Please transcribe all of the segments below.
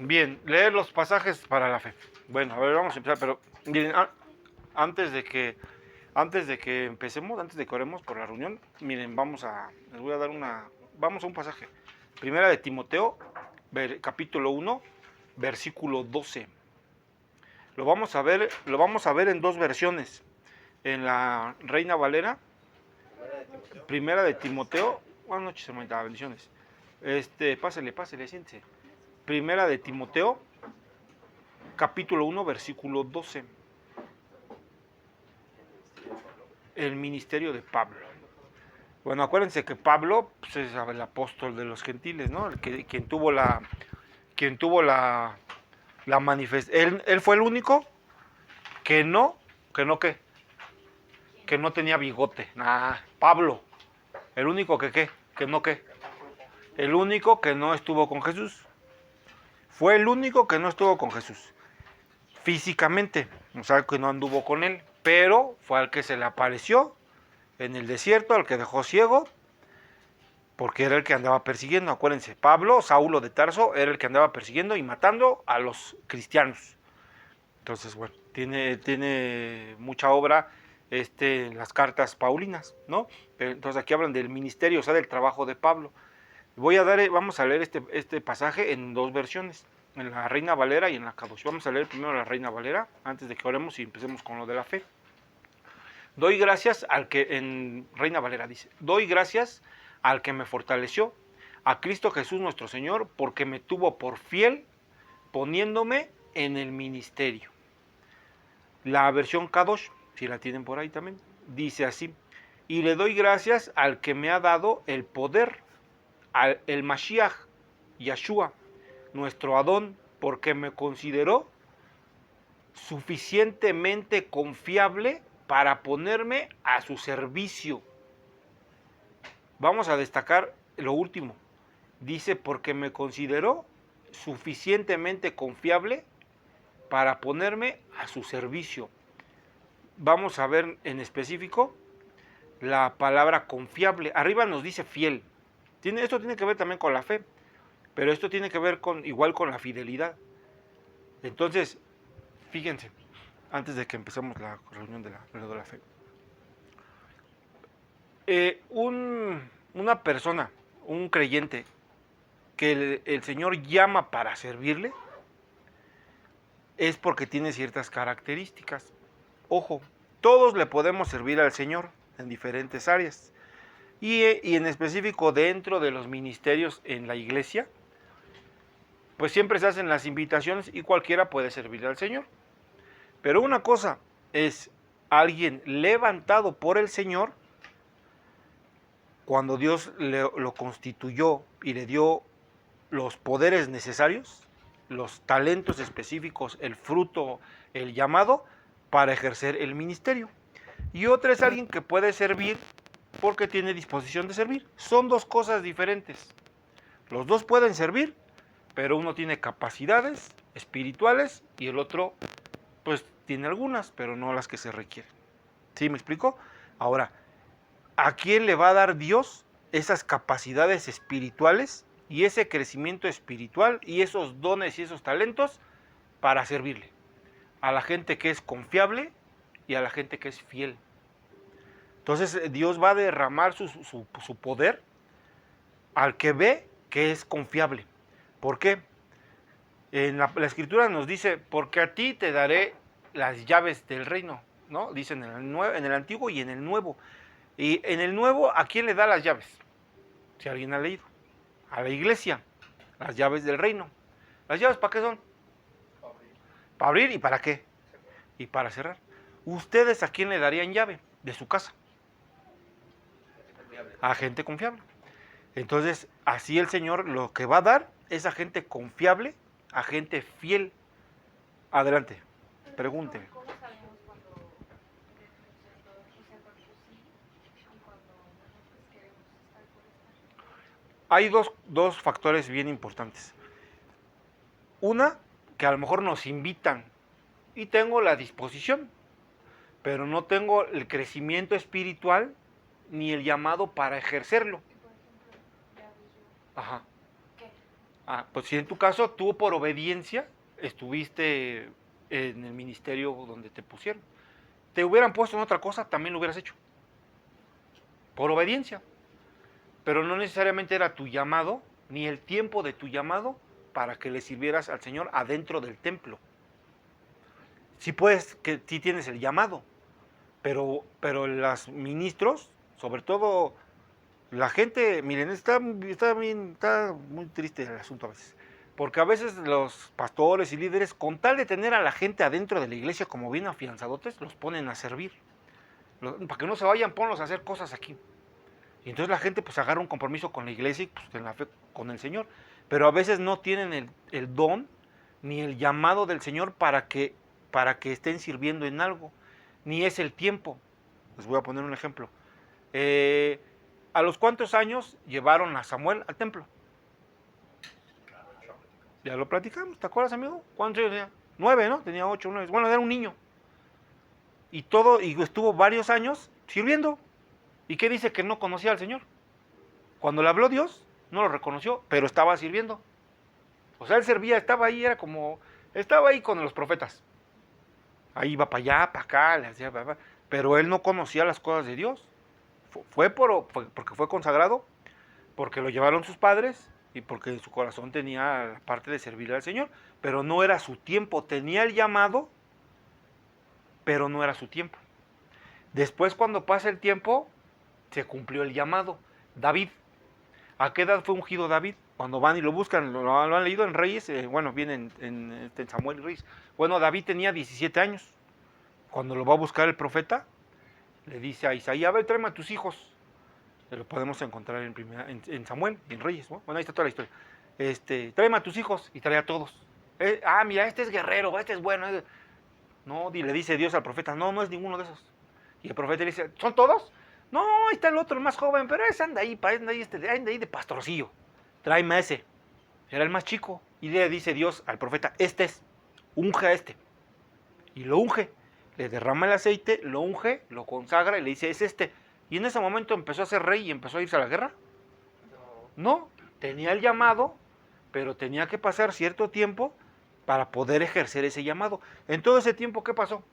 Bien, leer los pasajes para la fe. Bueno, a ver, vamos a empezar, pero miren, antes de que empecemos, antes de que oremos por la reunión, miren, les voy a dar vamos a un pasaje. Primera de Timoteo, capítulo 1, versículo 12. Lo vamos a ver en dos versiones. En la Reina Valera, Primera de Timoteo, buenas noches, hermanita, bendiciones. Pásele, siéntese. Primera de Timoteo, capítulo 1, versículo 12. El ministerio de Pablo. Bueno, acuérdense que Pablo pues, es el apóstol de los gentiles, ¿no? Quien tuvo la manifestación. Él fue el único que no, que no tenía bigote. Pablo, el único que no qué. El único que no estuvo con Jesús. Fue el único que no estuvo con Jesús. Físicamente, o sea, que no anduvo con él, pero fue al que se le apareció en el desierto, al que dejó ciego, porque era el que andaba persiguiendo. Acuérdense, Pablo, Saulo de Tarso, era el que andaba persiguiendo y matando a los cristianos. Entonces, bueno, tiene mucha obra en las cartas paulinas, ¿no? Entonces aquí hablan del ministerio, o sea, del trabajo de Pablo. Vamos a leer este pasaje en dos versiones, en la Reina Valera y en la Kadosh. Vamos a leer primero la Reina Valera, antes de que oremos y empecemos con lo de la fe. Doy gracias al que, en Reina Valera dice, doy gracias al que me fortaleció, a Cristo Jesús nuestro Señor, porque me tuvo por fiel, poniéndome en el ministerio. La versión Kadosh, si la tienen por ahí también, dice así, y le doy gracias al que me ha dado el poder, el Mashiach, Yeshua, nuestro Adón, porque me consideró suficientemente confiable para ponerme a su servicio. Vamos a destacar lo último. Dice, porque me consideró suficientemente confiable para ponerme a su servicio. Vamos a ver en específico la palabra confiable. Arriba nos dice fiel. Esto tiene que ver también con la fe, pero esto tiene que ver igual con la fidelidad. Entonces, fíjense, antes de que empecemos la reunión de la fe. Una persona, un creyente, que el Señor llama para servirle, es porque tiene ciertas características. Ojo, todos le podemos servir al Señor en diferentes áreas. Y en específico dentro de los ministerios en la iglesia, pues siempre se hacen las invitaciones y cualquiera puede servirle al Señor. Pero una cosa es alguien levantado por el Señor, cuando Dios lo constituyó y le dio los poderes necesarios, los talentos específicos, el fruto, el llamado, para ejercer el ministerio. Y otra es alguien que puede servir porque tiene disposición de servir. Son dos cosas diferentes. Los dos pueden servir, pero uno tiene capacidades espirituales y el otro, pues, tiene algunas, pero no las que se requieren. ¿Sí me explico? Ahora, ¿a quién le va a dar Dios esas capacidades espirituales y ese crecimiento espiritual y esos dones y esos talentos para servirle? A la gente que es confiable y a la gente que es fiel. Entonces Dios va a derramar su poder al que ve que es confiable. ¿Por qué? En la escritura nos dice, porque a ti te daré las llaves del reino, ¿no? Dice en el antiguo y en el nuevo. Y en el nuevo, ¿a quién le da las llaves? Si alguien ha leído. A la iglesia. Las llaves del reino. ¿Las llaves para qué son? Para abrir y para qué. Y para cerrar. ¿Ustedes a quién le darían llave de su casa? A gente confiable. Entonces, así el Señor lo que va a dar es a gente confiable, a gente fiel. Adelante, pregúnteme. ¿Cómo sabemos cuando debemos ser todos? O sea, cuando sí y cuando nosotros queremos estar por estar. Hay dos factores bien importantes. Una, que a lo mejor nos invitan y tengo la disposición, pero no tengo el crecimiento espiritual ni el llamado para ejercerlo. Y por ejemplo, Gaby y yo, Ajá. ¿qué? Pues si en tu caso tú por obediencia estuviste en el ministerio donde te pusieron. Te hubieran puesto en otra cosa, también lo hubieras hecho. Por obediencia. Pero no necesariamente era tu llamado, ni el tiempo de tu llamado para que le sirvieras al Señor adentro del templo. Sí puedes, que sí tienes el llamado, pero los ministros, sobre todo la gente, miren, está muy triste el asunto a veces. Porque a veces los pastores y líderes, con tal de tener a la gente adentro de la iglesia como bien afianzadotes, los ponen a servir. Para que no se vayan, ponlos a hacer cosas aquí. Y entonces la gente pues agarra un compromiso con la iglesia y pues, en la fe con el Señor. Pero a veces no tienen el don ni el llamado del Señor para que estén sirviendo en algo. Ni es el tiempo. Les voy a poner un ejemplo. ¿A los cuántos años llevaron a Samuel al templo? Ya lo platicamos, ¿te acuerdas, amigo? ¿Cuántos años tenía? 9, ¿no? Tenía 8, 9. Bueno, era un niño. Y estuvo varios años sirviendo. ¿Y qué dice que no conocía al Señor? Cuando le habló Dios, no lo reconoció, pero estaba sirviendo. O sea, él servía, estaba ahí con los profetas. Ahí iba para allá, para acá, le hacía, pero él no conocía las cosas de Dios. Fue porque fue consagrado, porque lo llevaron sus padres y porque en su corazón tenía la parte de servirle al Señor, pero no era su tiempo. Tenía el llamado, pero no era su tiempo. Después, cuando pasa el tiempo, se cumplió el llamado. David, ¿a qué edad fue ungido David? Cuando van y lo buscan, lo han leído en Reyes, viene en Samuel y Reyes. Bueno, David tenía 17 años. Cuando lo va a buscar el profeta, le dice a Isaías, a ver, tráeme a tus hijos. Lo podemos encontrar en Samuel y en Reyes. ¿No? Bueno, ahí está toda la historia. Tráeme a tus hijos y trae a todos. Mira, este es guerrero, este es bueno. No, le dice Dios al profeta, no, no es ninguno de esos. Y el profeta le dice, ¿son todos? No, ahí está el otro, el más joven, pero ese anda ahí de pastorcillo. Tráeme a ese. Era el más chico. Y le dice Dios al profeta, unge a este. Y lo unge. Le derrama el aceite, lo unge, lo consagra y le dice, es este. Y en ese momento empezó a ser rey y empezó a irse a la guerra. No, tenía el llamado, pero tenía que pasar cierto tiempo para poder ejercer ese llamado. En todo ese tiempo, ¿qué pasó?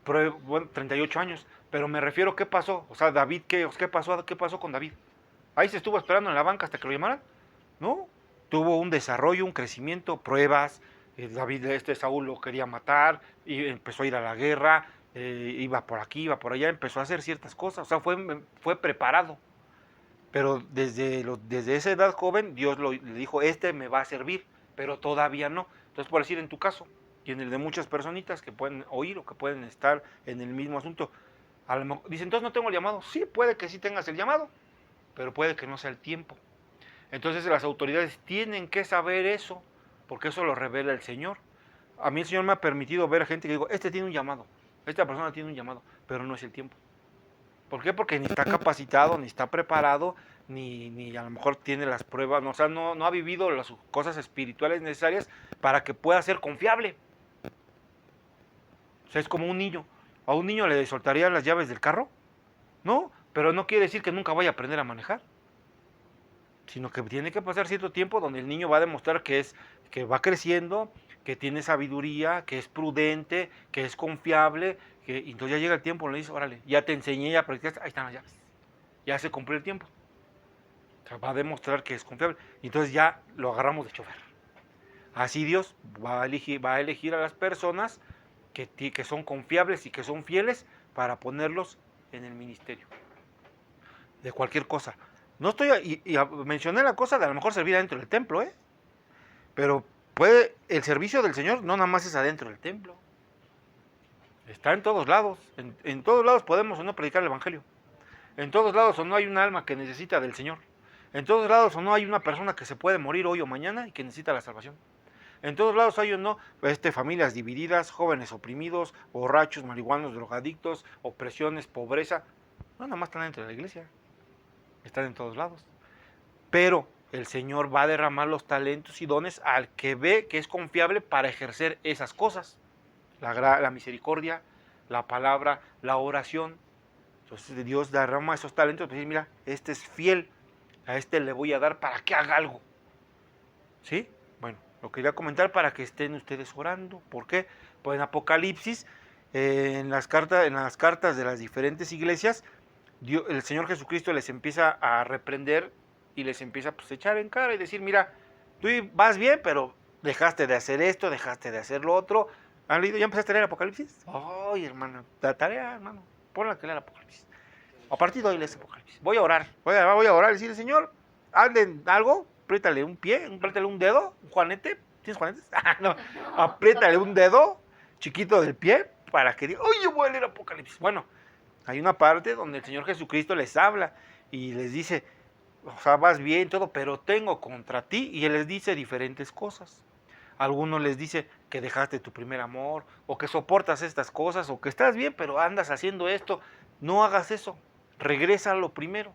Bueno, 38 años. Pero me refiero, ¿qué pasó? O sea, David, ¿qué pasó con David? Ahí se estuvo esperando en la banca hasta que lo llamaran. No, tuvo un desarrollo, un crecimiento, pruebas. David, Saúl lo quería matar, y empezó a ir a la guerra, iba por aquí, iba por allá, empezó a hacer ciertas cosas. O sea, fue preparado. Pero desde esa edad joven, Dios le dijo, me va a servir, pero todavía no. Entonces, por decir, en tu caso, y en el de muchas personitas que pueden oír o que pueden estar en el mismo asunto, dice, entonces no tengo el llamado. Sí, puede que sí tengas el llamado, pero puede que no sea el tiempo. Entonces las autoridades tienen que saber eso, porque eso lo revela el Señor. A mí el Señor me ha permitido ver a gente que digo, tiene un llamado, esta persona tiene un llamado, pero no es el tiempo. ¿Por qué? Porque ni está capacitado, ni está preparado, ni a lo mejor tiene las pruebas, o sea, no ha vivido las cosas espirituales necesarias para que pueda ser confiable. O sea, es como un niño. ¿A un niño le soltarían las llaves del carro? No, pero no quiere decir que nunca vaya a aprender a manejar. Sino que tiene que pasar cierto tiempo donde el niño va a demostrar que va creciendo, que tiene sabiduría, que es prudente, que es confiable, y entonces ya llega el tiempo, le dice, órale, ya te enseñé, ya practicaste, ahí están las llaves. Ya se cumplió el tiempo. O sea, va a demostrar que es confiable. Y entonces ya lo agarramos de chofer. Así Dios va a elegir a las personas que son confiables y que son fieles para ponerlos en el ministerio. De cualquier cosa. No estoy, mencioné la cosa de a lo mejor servir adentro del templo, pero el servicio del Señor no nada más es adentro del templo. Está en todos lados. En todos lados podemos o no predicar el Evangelio. En todos lados o no hay un alma que necesita del Señor. En todos lados o no hay una persona que se puede morir hoy o mañana y que necesita la salvación. En todos lados hay o no familias divididas, jóvenes oprimidos, borrachos, marihuanos, drogadictos, opresiones, pobreza. No nada más están dentro de la iglesia. Están en todos lados. Pero el Señor va a derramar los talentos y dones al que ve que es confiable para ejercer esas cosas. La misericordia, la palabra, la oración. Entonces Dios derrama esos talentos. Pues mira, este es fiel. A este le voy a dar para que haga algo. ¿Sí? Bueno, lo quería comentar para que estén ustedes orando. ¿Por qué? Pues en Apocalipsis, en las cartas de las diferentes iglesias, el Señor Jesucristo les empieza a reprender y les empieza pues, a echar en cara y decir, mira, tú vas bien, pero dejaste de hacer esto, dejaste de hacer lo otro. ¿Han leído? ¿Ya empezaste a leer Apocalipsis? Ay, hermano, la tarea, hermano, ponla que leer Apocalipsis. A partir de hoy lees Apocalipsis. Voy a orar, voy a orar y decirle, Señor, hazle algo, apriétale un pie, apriétale un dedo, un juanete. ¿Tienes juanetes? No, apriétale un dedo chiquito del pie para que diga, oye, yo voy a leer Apocalipsis. Bueno, hay una parte donde el Señor Jesucristo les habla y les dice, o sea, vas bien todo, pero tengo contra ti, y Él les dice diferentes cosas. Algunos les dice que dejaste tu primer amor, o que soportas estas cosas, o que estás bien, pero andas haciendo esto. No hagas eso, regresa a lo primero.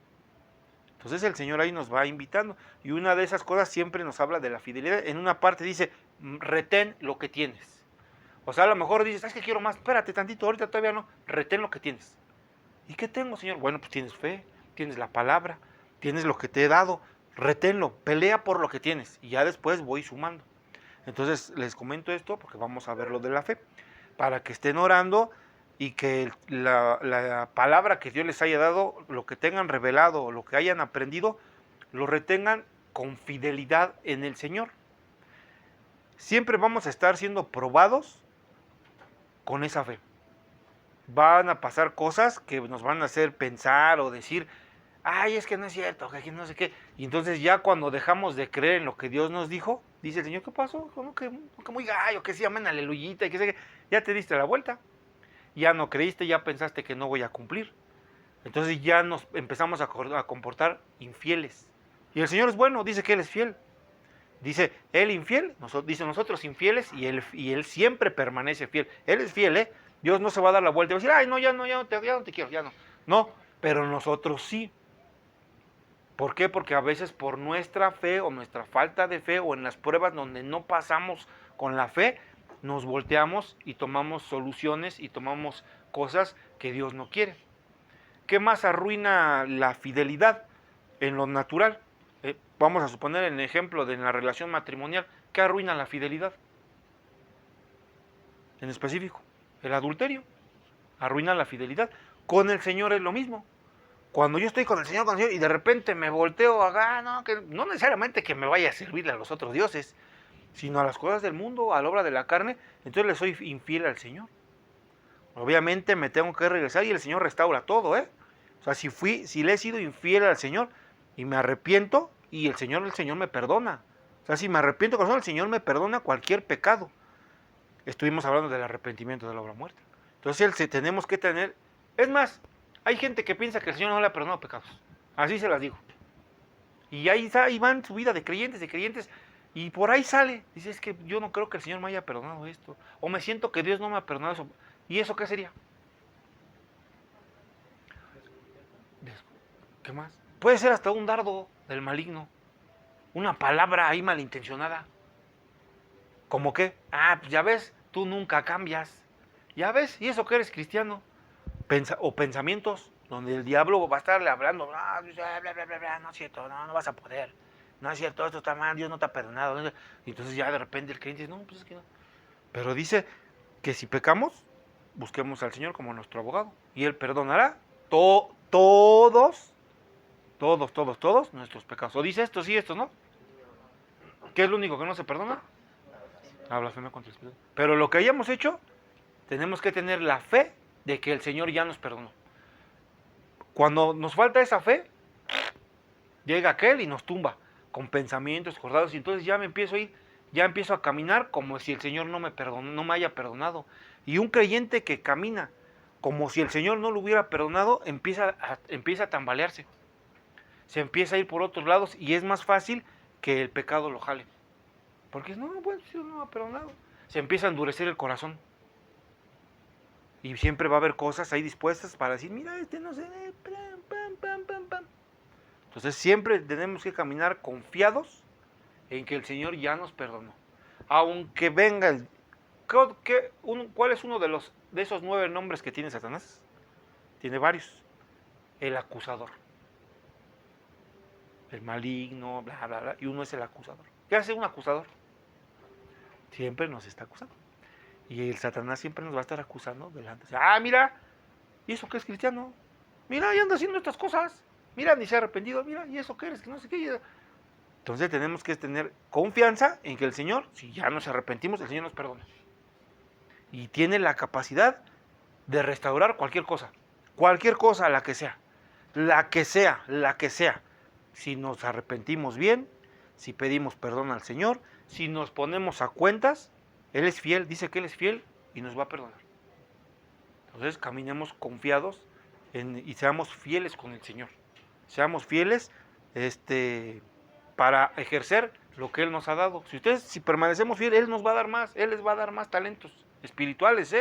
Entonces el Señor ahí nos va invitando, y una de esas cosas siempre nos habla de la fidelidad. En una parte dice, retén lo que tienes. O sea, a lo mejor dices, es que quiero más, espérate tantito, ahorita todavía no, retén lo que tienes. ¿Y qué tengo, Señor? Bueno, pues tienes fe, tienes la palabra, tienes lo que te he dado, reténlo, pelea por lo que tienes, y ya después voy sumando. Entonces les comento esto porque vamos a ver lo de la fe, para que estén orando y que la palabra que Dios les haya dado, lo que tengan revelado, lo que hayan aprendido, lo retengan con fidelidad en el Señor. Siempre vamos a estar siendo probados con esa fe. Van a pasar cosas que nos van a hacer pensar o decir, ay, es que no es cierto, que no sé qué. Y entonces ya cuando dejamos de creer en lo que Dios nos dijo, dice el Señor, ¿qué pasó? ¿Cómo que muy gallo? Que sí, amén, aleluyita, y que sé qué. Ya te diste la vuelta. Ya no creíste, ya pensaste que no voy a cumplir. Entonces ya nos empezamos a comportar infieles. Y el Señor es bueno, dice que Él es fiel. Dice, Él infiel, dice nosotros infieles, y él siempre permanece fiel. Él es fiel, ¿eh? Dios no se va a dar la vuelta y va a decir, ay, no, ya no te quiero, ya no. No, pero nosotros sí. ¿Por qué? Porque a veces por nuestra fe o nuestra falta de fe, o en las pruebas donde no pasamos con la fe, nos volteamos y tomamos soluciones y tomamos cosas que Dios no quiere. ¿Qué más arruina la fidelidad en lo natural? Vamos a suponer el ejemplo de la relación matrimonial. ¿Qué arruina la fidelidad? En específico, el adulterio arruina la fidelidad. Con el Señor es lo mismo. Cuando yo estoy con el Señor y de repente me volteo a, no, que no necesariamente que me vaya a servirle a los otros dioses, sino a las cosas del mundo, a la obra de la carne, entonces le soy infiel al Señor. Obviamente me tengo que regresar y el Señor restaura todo, ¿eh? O sea, si le he sido infiel al Señor y me arrepiento, y el Señor me perdona. O sea, si me arrepiento con el Señor me perdona cualquier pecado. Estuvimos hablando del arrepentimiento de la obra muerta. Entonces tenemos que tener, es más, hay gente que piensa que el Señor no le ha perdonado pecados. Así se las digo. Y ahí van su vida de creyentes, y por ahí sale. Dice, es que yo no creo que el Señor me haya perdonado esto. O me siento que Dios no me ha perdonado eso. ¿Y eso qué sería? ¿Qué más? Puede ser hasta un dardo del maligno. Una palabra ahí malintencionada. ¿Cómo qué? Ah, pues ya ves, tú nunca cambias. Ya ves, y eso que eres cristiano. O pensamientos donde el diablo va a estarle hablando, bla, bla, bla, bla, no es cierto, no vas a poder, no es cierto, esto está mal, Dios no te ha perdonado. Y entonces ya de repente el creyente dice, no, pues es que no. Pero dice que si pecamos, busquemos al Señor como nuestro abogado, y Él perdonará todos nuestros pecados. O dice esto sí, esto no. ¿Qué es lo único que no se perdona? La blasfemia contra el Espíritu. Pero lo que hayamos hecho, tenemos que tener la fe de que el Señor ya nos perdonó. Cuando nos falta esa fe, llega aquel y nos tumba con pensamientos acordados, y entonces ya me empiezo a ir, ya empiezo a caminar como si el Señor no me haya perdonado. Y un creyente que camina como si el Señor no lo hubiera perdonado, empieza a tambalearse. Se empieza a ir por otros lados y es más fácil que el pecado lo jale. Porque no, bueno, Dios no me ha perdonado. Se empieza a endurecer el corazón. Y siempre va a haber cosas ahí dispuestas para decir, mira, no se ve, pam. Entonces siempre tenemos que caminar confiados en que el Señor ya nos perdonó. Aunque venga ¿cuál es uno de esos 9 nombres que tiene Satanás? Tiene varios. El acusador. El maligno, bla, bla, bla. Y uno es el acusador. ¿Qué hace un acusador? Siempre nos está acusando. Y el Satanás siempre nos va a estar acusando delante. Mira, ¿y eso qué es cristiano? Mira, ya anda haciendo estas cosas. Mira, ni se ha arrepentido. Mira, ¿y eso qué eres? Que no sé qué. Entonces tenemos que tener confianza en que el Señor, si ya nos arrepentimos, el Señor nos perdona. Y tiene la capacidad de restaurar cualquier cosa. Cualquier cosa, la que sea. La que sea, la que sea. Si nos arrepentimos bien, si pedimos perdón al Señor, si nos ponemos a cuentas, Él es fiel, dice que Él es fiel y nos va a perdonar. Entonces caminemos confiados y seamos fieles con el Señor. Seamos fieles para ejercer lo que Él nos ha dado. Si permanecemos fieles, Él nos va a dar más, Él les va a dar más talentos espirituales,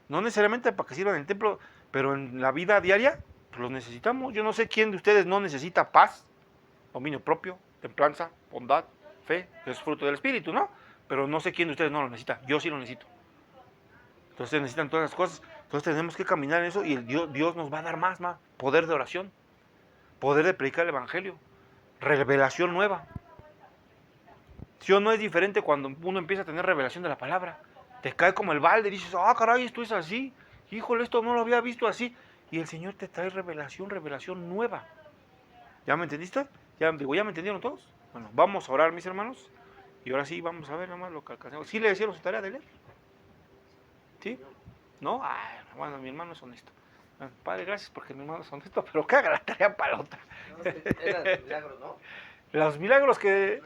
no necesariamente para que sirvan en el templo, pero en la vida diaria pues los necesitamos. Yo no sé quién de ustedes no necesita paz, dominio propio, templanza, bondad, fe, que es fruto del Espíritu, ¿no? Pero no sé quién de ustedes no lo necesita. Yo sí lo necesito. Entonces necesitan todas las cosas. Entonces tenemos que caminar en eso y Dios nos va a dar más poder de oración, poder de predicar el Evangelio, revelación nueva. ¿Sí o no es diferente cuando uno empieza a tener revelación de la palabra? Te cae como el balde y dices, caray, esto es así. Híjole, esto no lo había visto así. Y el Señor te trae revelación nueva. ¿Ya me entendiste? ¿Ya me entendieron todos? Bueno, vamos a orar, mis hermanos. Y ahora sí, vamos a ver nada más lo que alcancemos. ¿Sí le hicieron su tarea de leer? ¿Sí? ¿No? Bueno, mi hermano es honesto. Padre, gracias porque mi hermano es honesto, pero que haga la tarea para la otra. No, eran los milagros, ¿no? Los milagros que...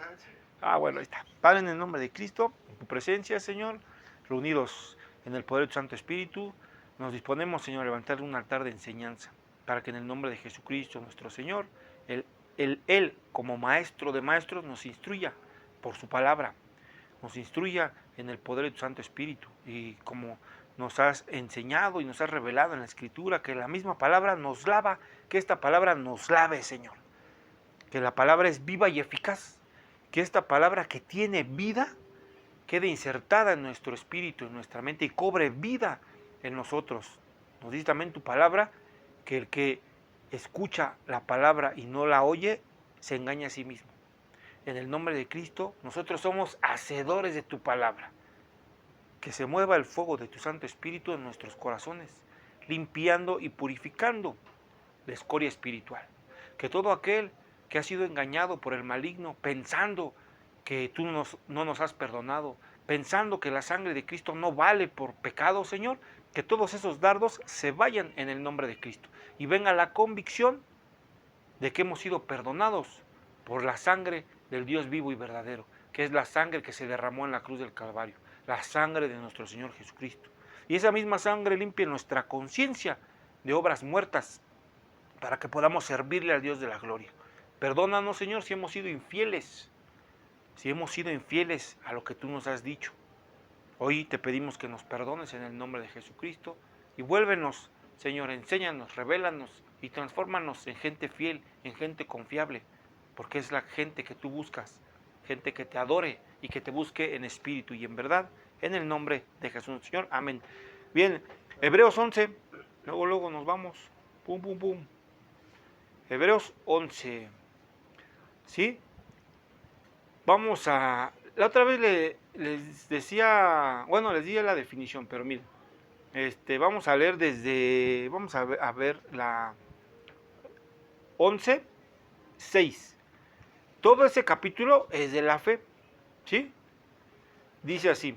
bueno, ahí está. Padre, en el nombre de Cristo, en tu presencia, Señor, reunidos en el poder de tu Santo Espíritu, nos disponemos, Señor, a levantar un altar de enseñanza, para que en el nombre de Jesucristo, nuestro Señor, Él, como maestro de maestros, nos instruya por su palabra, nos instruya en el poder de tu Santo Espíritu, y como nos has enseñado y nos has revelado en la Escritura, que la misma palabra nos lava, que esta palabra nos lave, Señor, que la palabra es viva y eficaz, que esta palabra que tiene vida quede insertada en nuestro espíritu, en nuestra mente y cobre vida en nosotros. Nos dice también tu palabra que el que escucha la palabra y no la oye, se engaña a sí mismo. En el nombre de Cristo, nosotros somos hacedores de tu palabra. Que se mueva el fuego de tu Santo Espíritu en nuestros corazones, limpiando y purificando la escoria espiritual. Que todo aquel que ha sido engañado por el maligno, pensando que tú no nos has perdonado, pensando que la sangre de Cristo no vale por pecado, Señor, que todos esos dardos se vayan en el nombre de Cristo y venga la convicción de que hemos sido perdonados por la sangre del Dios vivo y verdadero, que es la sangre que se derramó en la cruz del Calvario, la sangre de nuestro Señor Jesucristo. Y esa misma sangre limpia nuestra conciencia de obras muertas para que podamos servirle al Dios de la gloria. Perdónanos, Señor, si hemos sido infieles, a lo que tú nos has dicho. Hoy te pedimos que nos perdones en el nombre de Jesucristo y vuélvenos, Señor, enséñanos, revélanos y transfórmanos en gente fiel, en gente confiable, porque es la gente que tú buscas, gente que te adore y que te busque en espíritu y en verdad, en el nombre de Jesús, Señor. Amén. Bien, Hebreos 11, luego nos vamos, pum, pum, pum. Hebreos 11, ¿sí? Vamos a... La otra vez les decía, bueno, les di la definición, pero miren, vamos a leer vamos a ver la 11, 6. Todo ese capítulo es de la fe, ¿sí? Dice así: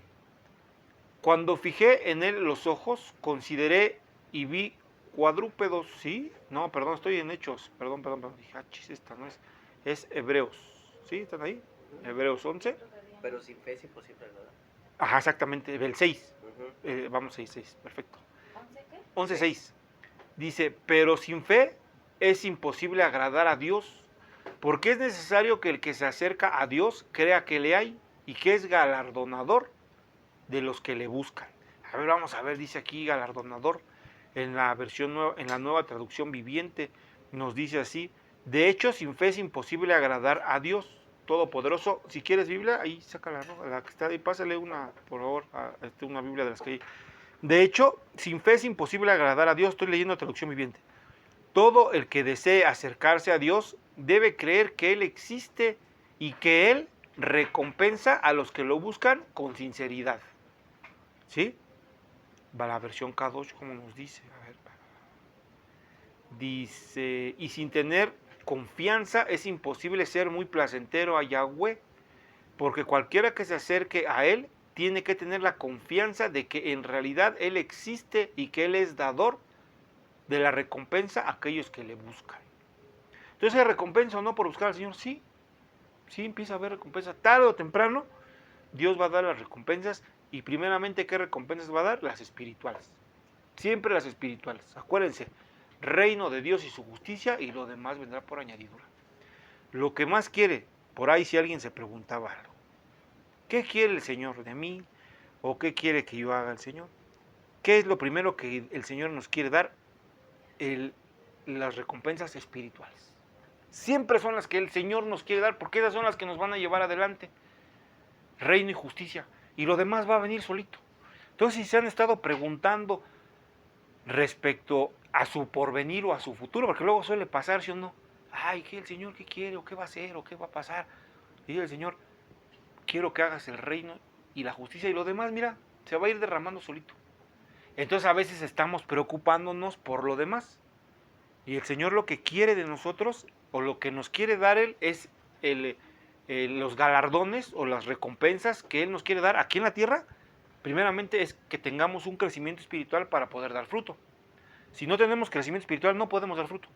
cuando fijé en él los ojos, consideré y vi cuadrúpedos, ¿sí? No, perdón, estoy en Hechos, perdón, dije, esta no es Hebreos, ¿sí? ¿Están ahí? Hebreos 11. Pero sin fe es imposible, ¿verdad? Ajá, exactamente, el 6. Vamos, 6, perfecto. ¿11 qué? 11, 6. Dice, pero sin fe es imposible agradar a Dios, porque es necesario que el que se acerca a Dios crea que le hay y que es galardonador de los que le buscan. A ver, vamos a ver, dice aquí galardonador, en la versión nueva, en la nueva traducción viviente, nos dice así: de hecho, sin fe es imposible agradar a Dios Todopoderoso. Si quieres Biblia, ahí sácala, ¿no? La que está ahí, pásale una, por favor, una Biblia de las que hay. De hecho, sin fe es imposible agradar a Dios. Estoy leyendo traducción viviente. Todo el que desee acercarse a Dios debe creer que Él existe y que Él recompensa a los que lo buscan con sinceridad. ¿Sí? Va la versión K2, como nos dice. A ver. Dice, y sin tener confianza es imposible ser muy placentero a Yahweh, porque cualquiera que se acerque a Él tiene que tener la confianza de que en realidad Él existe y que Él es dador de la recompensa a aquellos que le buscan. Entonces, ¿hay recompensa o no por buscar al Señor? Sí, sí empieza a haber recompensa. Tarde o temprano, Dios va a dar las recompensas, y primeramente, ¿qué recompensas va a dar? Las espirituales. Siempre las espirituales. Acuérdense, reino de Dios y su justicia, y lo demás vendrá por añadidura. Lo que más quiere, por ahí si alguien se preguntaba algo, ¿qué quiere el Señor de mí? ¿O qué quiere que yo haga el Señor? ¿Qué es lo primero que el Señor nos quiere dar? Las recompensas espirituales. Siempre son las que el Señor nos quiere dar, porque esas son las que nos van a llevar adelante. Reino y justicia. Y lo demás va a venir solito. Entonces, si se han estado preguntando respecto a su porvenir o a su futuro, porque luego suele pasar, ¿sí o no? Ay, ¿qué el Señor qué quiere? ¿O qué va a hacer? ¿O qué va a pasar? Y dice el Señor, quiero que hagas el reino y la justicia, y lo demás, mira, se va a ir derramando solito. Entonces a veces estamos preocupándonos por lo demás. Y el Señor lo que quiere de nosotros, o lo que nos quiere dar Él, es los galardones o las recompensas que Él nos quiere dar aquí en la tierra. Primeramente es que tengamos un crecimiento espiritual para poder dar fruto. Si no tenemos crecimiento espiritual, no podemos dar fruto.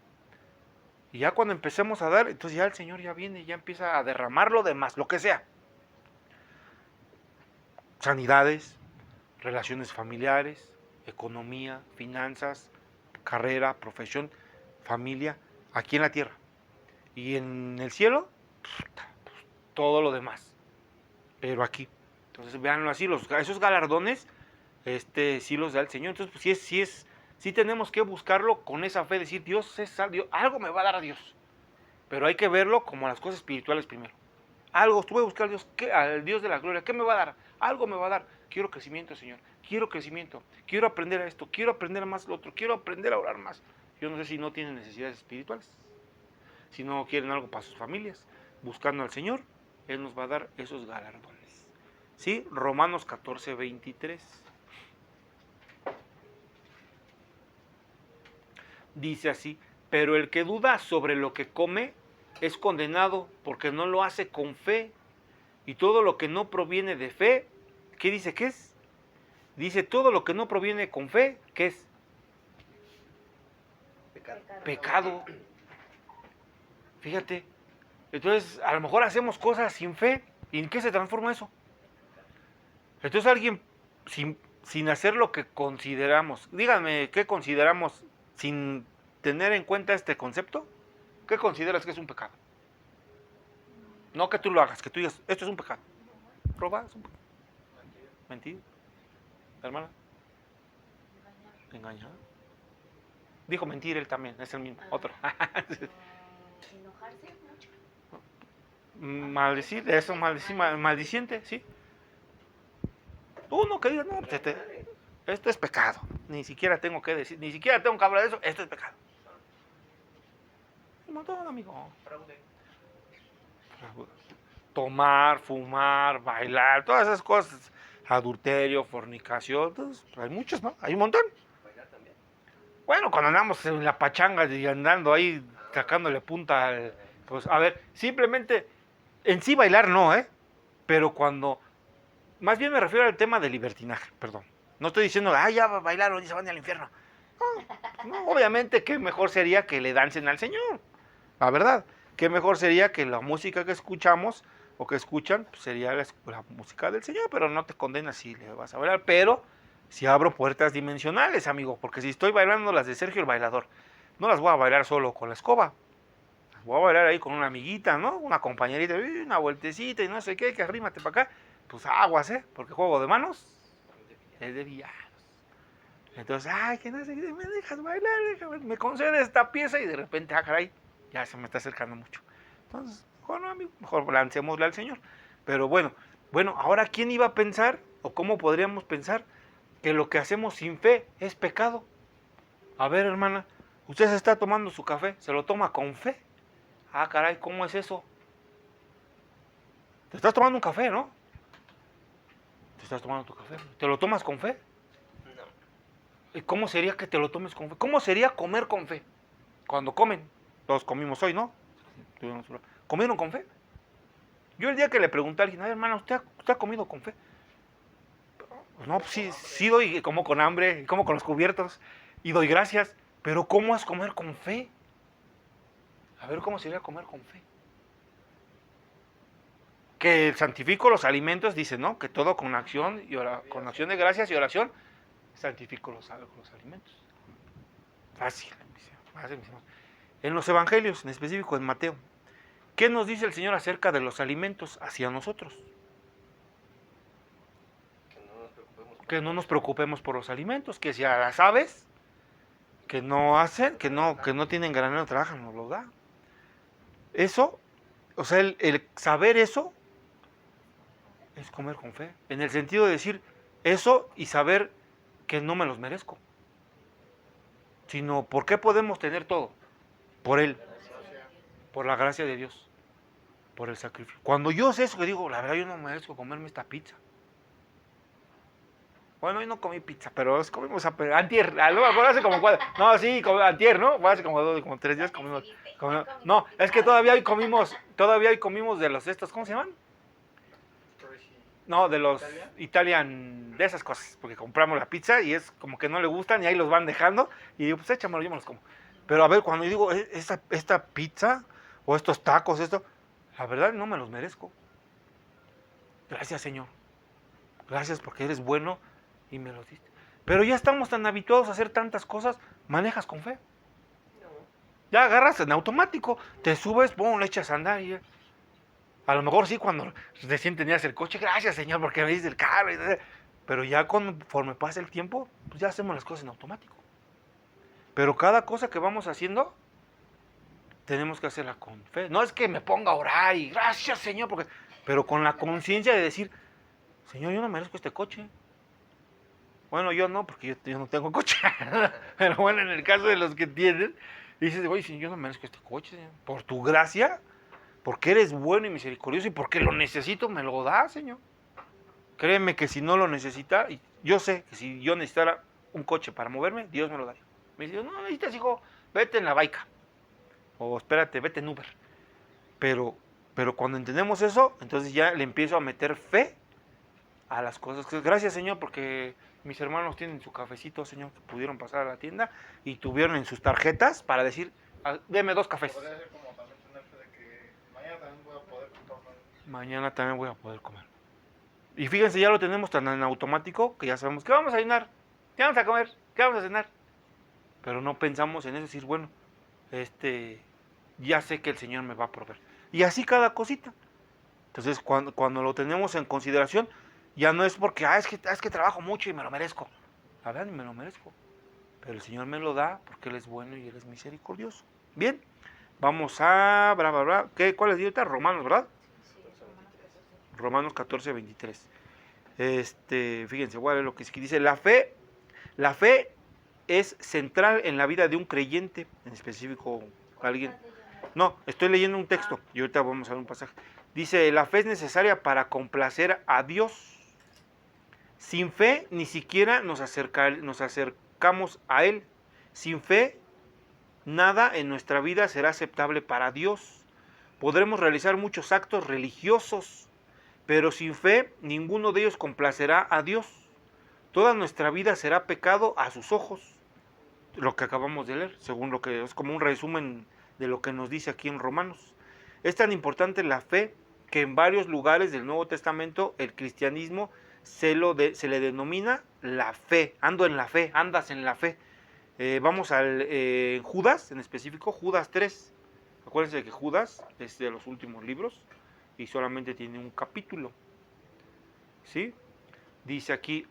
Y ya cuando empecemos a dar, entonces ya el Señor ya viene y ya empieza a derramar lo demás, lo que sea. Sanidades, relaciones familiares, economía, finanzas, carrera, profesión, familia, aquí en la tierra. Y en el cielo, todo lo demás. Pero aquí. Entonces, véanlo así, esos galardones, sí los da el Señor. Entonces, pues sí tenemos que buscarlo con esa fe, decir, Dios es Dios, algo me va a dar a Dios. Pero hay que verlo como las cosas espirituales primero. Algo, tú voy a buscar a Dios, al Dios de la gloria, ¿qué me va a dar? Algo me va a dar. Quiero crecimiento, Señor. Quiero crecimiento. Quiero aprender a esto. Quiero aprender más lo otro. Quiero aprender a orar más. Yo no sé si no tienen necesidades espirituales. Si no quieren algo para sus familias. Buscando al Señor, Él nos va a dar esos galardones. ¿Sí? Romanos 14, 23. Dice así, pero el que duda sobre lo que come es condenado porque no lo hace con fe. Y todo lo que no proviene de fe, ¿qué dice que es? Dice, todo lo que no proviene con fe, ¿qué es? Pecado. Fíjate. Entonces, a lo mejor hacemos cosas sin fe. ¿Y en qué se transforma eso? Entonces alguien sin hacer lo que consideramos, díganme, ¿qué consideramos sin tener en cuenta este concepto? ¿Qué consideras que es un pecado? No que tú lo hagas, que tú digas, esto es un pecado. Robar es un pecado. Mentir. Hermana. Engañar. Dijo mentir él también, es el mismo, otro. Enojarse mucho. Maldecir, eso, maldiciente, sí. Uno que diga, no, pues esto es pecado. Ni siquiera tengo que decir, ni siquiera tengo que hablar de eso, esto es pecado. Un montón, amigo. Tomar, fumar, bailar, todas esas cosas. Adulterio, fornicación, entonces, hay muchos, ¿no? Hay un montón. Bailar también. Bueno, cuando andamos en la pachanga y andando ahí sacándole punta al, pues a ver, simplemente en sí bailar no, pero cuando, más bien me refiero al tema de libertinaje, perdón. No estoy diciendo, ya bailaron y se van al infierno. No, obviamente que mejor sería que le dancen al Señor, la verdad. Que mejor sería que la música que escuchamos o que escuchan pues sería la música del Señor, pero no te condenas si le vas a bailar, pero si abro puertas dimensionales, amigo, porque si estoy bailando las de Sergio el Bailador, no las voy a bailar solo con la escoba, las voy a bailar ahí con una amiguita, ¿no? Una compañerita, una vueltecita y no sé qué, que arrímate para acá, pues aguas, porque juego de manos es de villanos. Entonces, que no sé qué, me dejas bailar, me concedes esta pieza y de repente, caray, ya se me está acercando mucho. Entonces, bueno, amigo, mejor lancémosle al Señor. Pero bueno, ahora ¿quién iba a pensar o cómo podríamos pensar que lo que hacemos sin fe es pecado? A ver, hermana, usted se está tomando su café, ¿se lo toma con fe? Caray, ¿cómo es eso? Te estás tomando un café, ¿no? Te estás tomando tu café. ¿Te lo tomas con fe? No. ¿Y cómo sería que te lo tomes con fe? ¿Cómo sería comer con fe? Cuando comen, todos comimos hoy, ¿no? ¿Comieron con fe? Yo el día que le pregunté a alguien, hermano, ¿usted ha comido con fe? Pues no, pues sí doy, como con hambre, como con los cubiertos, y doy gracias, pero ¿cómo es comer con fe? A ver, ¿cómo sería comer con fe? Que santifico los alimentos, dice, ¿no? Que todo con acción con acción de gracias y oración, santifico los alimentos. Fácil, fácil. En los evangelios, en específico en Mateo, ¿qué nos dice el Señor acerca de los alimentos hacia nosotros? Que no nos preocupemos por los alimentos, que si a las aves que no hacen, que no tienen granero, trabajan, nos lo da. Eso, o sea, el saber eso es comer con fe, en el sentido de decir eso y saber que no me los merezco, sino ¿por qué podemos tener todo? Por Él, por la gracia de Dios, por el sacrificio. Cuando yo sé eso, que digo, la verdad yo no merezco comerme esta pizza. Bueno, hoy no comí pizza, pero comimos antier, hace como 4, no, sí, antier, ¿no? Hace como 3 días comimos. No, es que todavía hoy comimos de los estos, ¿cómo se llaman? No, de los Italian, de esas cosas, porque compramos la pizza y es como que no le gustan y ahí los van dejando y digo, pues échamelo, yo me los como. Pero a ver, cuando yo digo, esta pizza o estos tacos, la verdad no me los merezco. Gracias, Señor. Gracias porque eres bueno y me los diste. Pero ya estamos tan habituados a hacer tantas cosas, manejas con fe. Ya agarras en automático, te subes, pum, le echas a andar y ya. A lo mejor sí cuando recién tenías el coche, gracias Señor porque me diste el carro. Pero ya conforme pasa el tiempo, pues ya hacemos las cosas en automático. Pero cada cosa que vamos haciendo, tenemos que hacerla con fe. No es que me ponga a orar y gracias Señor, pero con la conciencia de decir, Señor, yo no merezco este coche. Bueno, yo no, porque yo no tengo coche. Pero bueno, en el caso de los que tienen, dices, oye, Señor, yo no merezco este coche, Señor. Por tu gracia, porque eres bueno y misericordioso y porque lo necesito, me lo da, Señor. Créeme que si no lo necesita, yo sé que si yo necesitara un coche para moverme, Dios me lo daría. Me dice, no necesitas, hijo, vete en la baica. O espérate, vete en Uber. Pero cuando entendemos eso, entonces ya le empiezo a meter fe a las cosas. Gracias, Señor, porque mis hermanos tienen su cafecito, Señor, que pudieron pasar a la tienda y tuvieron en sus tarjetas para decir, deme 2 cafés. Podría ser como también tener fe de que mañana también voy a poder comer. Mañana también voy a poder comer. Y fíjense, ya lo tenemos tan en automático que ya sabemos que vamos a cenar, qué vamos a comer, qué vamos a cenar. Pero no pensamos en eso, decir, bueno, ya sé que el Señor me va a proveer. Y así cada cosita. Entonces, cuando lo tenemos en consideración, ya no es porque, es que trabajo mucho y me lo merezco. La verdad, ni me lo merezco. Pero el Señor me lo da porque Él es bueno y Él es misericordioso. Bien, vamos a... ¿Cuál es ahorita? Romanos, ¿verdad? Romanos 14, 23. Fíjense, voy a leer lo que dice. La fe es central en la vida de un creyente, en específico alguien. No, estoy leyendo un texto y ahorita vamos a ver un pasaje. Dice, la fe es necesaria para complacer a Dios. Sin fe ni siquiera nos acercamos a Él. Sin fe, nada en nuestra vida será aceptable para Dios. Podremos realizar muchos actos religiosos, pero sin fe ninguno de ellos complacerá a Dios. Toda nuestra vida será pecado a sus ojos. Lo que acabamos de leer, según lo que es como un resumen de lo que nos dice aquí en Romanos. Es tan importante la fe que en varios lugares del Nuevo Testamento el cristianismo se le denomina la fe. Ando en la fe, andas en la fe. Vamos al Judas, en específico, Judas 3. Acuérdense de que Judas es de los últimos libros y solamente tiene un capítulo. ¿Sí? Dice aquí,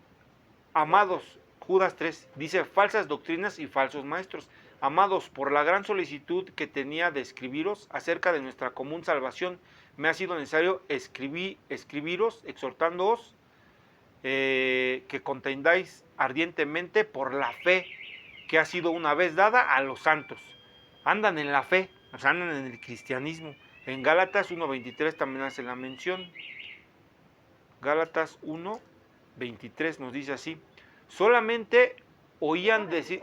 amados, Judas 3, dice, falsas doctrinas y falsos maestros. Amados, por la gran solicitud que tenía de escribiros acerca de nuestra común salvación, me ha sido necesario escribiros, exhortándoos que contendáis ardientemente por la fe que ha sido una vez dada a los santos. Andan en la fe, o sea, andan en el cristianismo. En Gálatas 1:23 también hace la mención. Gálatas 1:23 nos dice así: solamente oían decir,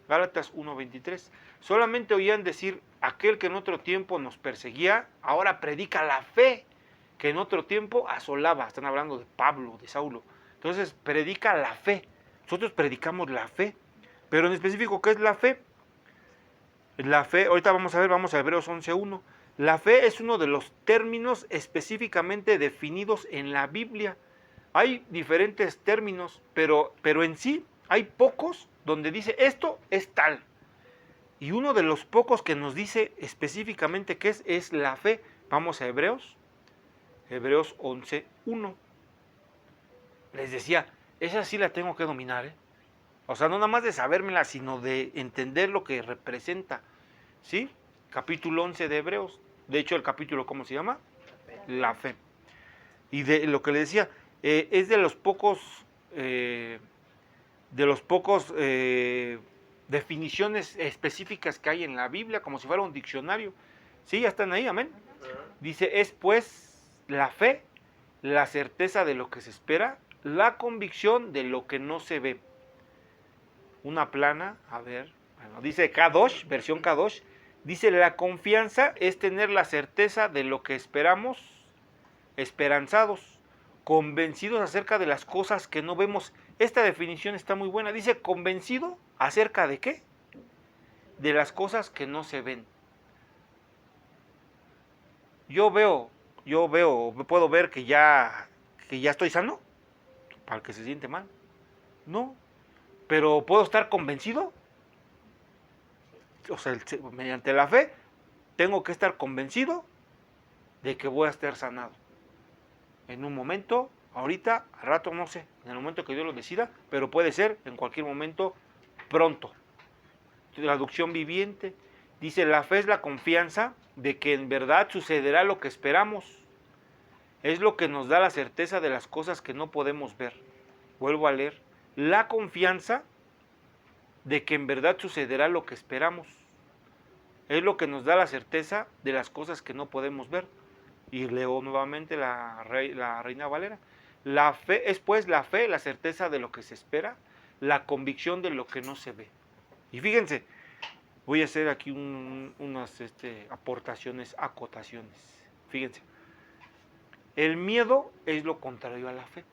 Gálatas 1:23, solamente oían decir, aquel que en otro tiempo nos perseguía, ahora predica la fe que en otro tiempo asolaba. Están hablando de Pablo, de Saulo. Entonces, predica la fe. Nosotros predicamos la fe. Pero en específico, ¿qué es la fe? La fe, ahorita vamos a Hebreos 11:1. La fe es uno de los términos específicamente definidos en la Biblia. Hay diferentes términos, pero en sí hay pocos donde dice esto es tal. Y uno de los pocos que nos dice específicamente qué es la fe. Vamos a Hebreos 11:1. Les decía, esa sí la tengo que dominar, ¿eh? O sea, no nada más de sabérmela, sino de entender lo que representa. ¿Sí? Capítulo 11 de Hebreos. De hecho, el capítulo, ¿cómo se llama? La fe. Y de lo que le decía, es de los pocos definiciones específicas que hay en la Biblia, como si fuera un diccionario. Sí, ya están ahí, amén. Dice, es pues la fe, la certeza de lo que se espera, la convicción de lo que no se ve. Una plana, a ver, bueno, dice Kadosh, versión Kadosh, dice, la confianza es tener la certeza de lo que esperamos, esperanzados, convencidos acerca de las cosas que no vemos. Esta definición está muy buena. Dice, convencido acerca de qué? De las cosas que no se ven. Yo puedo ver que ya estoy sano, para el que se siente mal. No, pero puedo estar convencido. O sea, mediante la fe, tengo que estar convencido de que voy a estar sanado. En un momento, ahorita, al rato, no sé, en el momento que Dios lo decida, pero puede ser en cualquier momento pronto. Traducción viviente, dice, la fe es la confianza de que en verdad sucederá lo que esperamos. Es lo que nos da la certeza de las cosas que no podemos ver. Vuelvo a leer, la confianza de que en verdad sucederá lo que esperamos. Es lo que nos da la certeza de las cosas que no podemos ver. Y leo nuevamente la Reina Valera. La fe es pues la fe, la certeza de lo que se espera, la convicción de lo que no se ve. Y fíjense, voy a hacer aquí unas aportaciones, acotaciones. Fíjense, el miedo es lo contrario a la fe.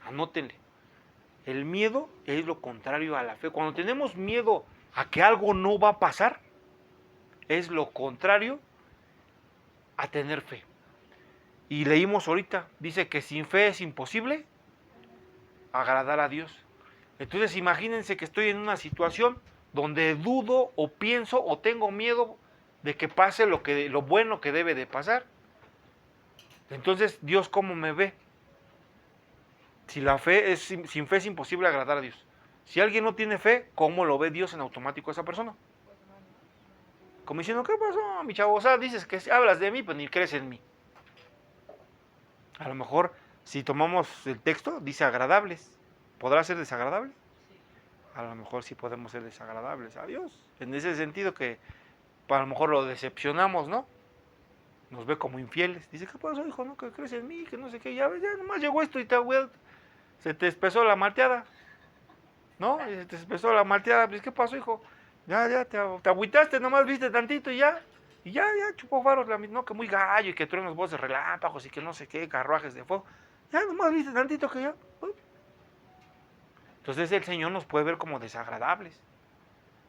Anótenle. El miedo es lo contrario a la fe. Cuando tenemos miedo a que algo no va a pasar, es lo contrario a tener fe. Y leímos ahorita, dice que sin fe es imposible agradar a Dios. Entonces imagínense que estoy en una situación donde dudo o pienso o tengo miedo de que pase lo bueno que debe de pasar. Entonces, ¿Dios cómo me ve? Si la fe es, sin fe es imposible agradar a Dios. Si alguien no tiene fe, ¿cómo lo ve Dios en automático a esa persona? Como diciendo, ¿qué pasó, mi chavo? O sea, dices que hablas de mí, pues ni crees en mí. A lo mejor, si tomamos el texto, dice agradables. ¿Podrá ser desagradable? A lo mejor sí podemos ser desagradables a Dios. En ese sentido que a lo mejor lo decepcionamos, ¿no? Nos ve como infieles. Dice, ¿qué pasó, hijo? ¿No? Que crees en mí, que no sé qué. Ya nomás llegó esto y se te espesó la malteada. ¿No? Y se te espesó la malteada. Pues, ¿qué pasó, hijo? Ya, te agüitaste, nomás viste tantito y ya. Y ya chupó faros, no, que muy gallo y que truenos voces relámpagos y que no sé qué, carruajes de fuego. Ya nomás viste tantito que ya. Entonces el Señor nos puede ver como desagradables.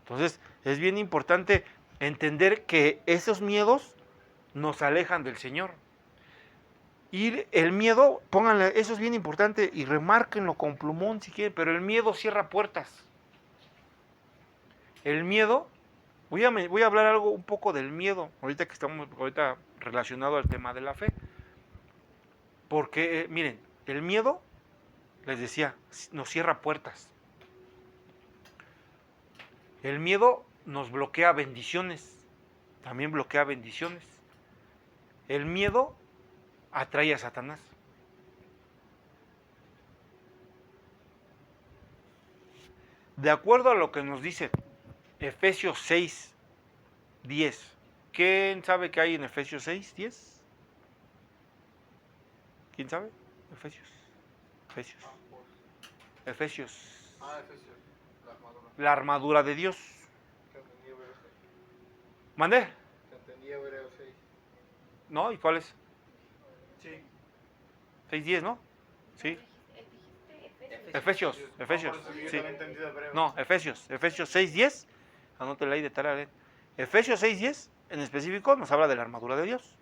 Entonces es bien importante entender que esos miedos nos alejan del Señor. Y el miedo, pónganle, eso es bien importante y remárquenlo con plumón si quieren, pero el miedo cierra puertas. El miedo, voy a hablar algo un poco del miedo, ahorita que estamos relacionado al tema de la fe. Porque, miren, el miedo, les decía, nos cierra puertas. El miedo nos bloquea bendiciones, también bloquea bendiciones. El miedo atrae a Satanás. De acuerdo a lo que nos dice Efesios 6:10, ¿Quién sabe qué hay en Efesios 6, 10? ¿Quién sabe? Efesios. Efesios. Efesios. Efesios, la armadura. La armadura de Dios. Que entendí Hebreos 6. ¿Mandé? Que entendí Hebreos 6. ¿No? ¿Y cuál es? Sí. 6:10, ¿no? Sí. Dijiste Efesios. Yo Sí. también entendí de Hebreos. No, Efesios 6:10. Anótela ahí de tarea. Efesios 6:10, en específico, nos habla de la armadura de Dios.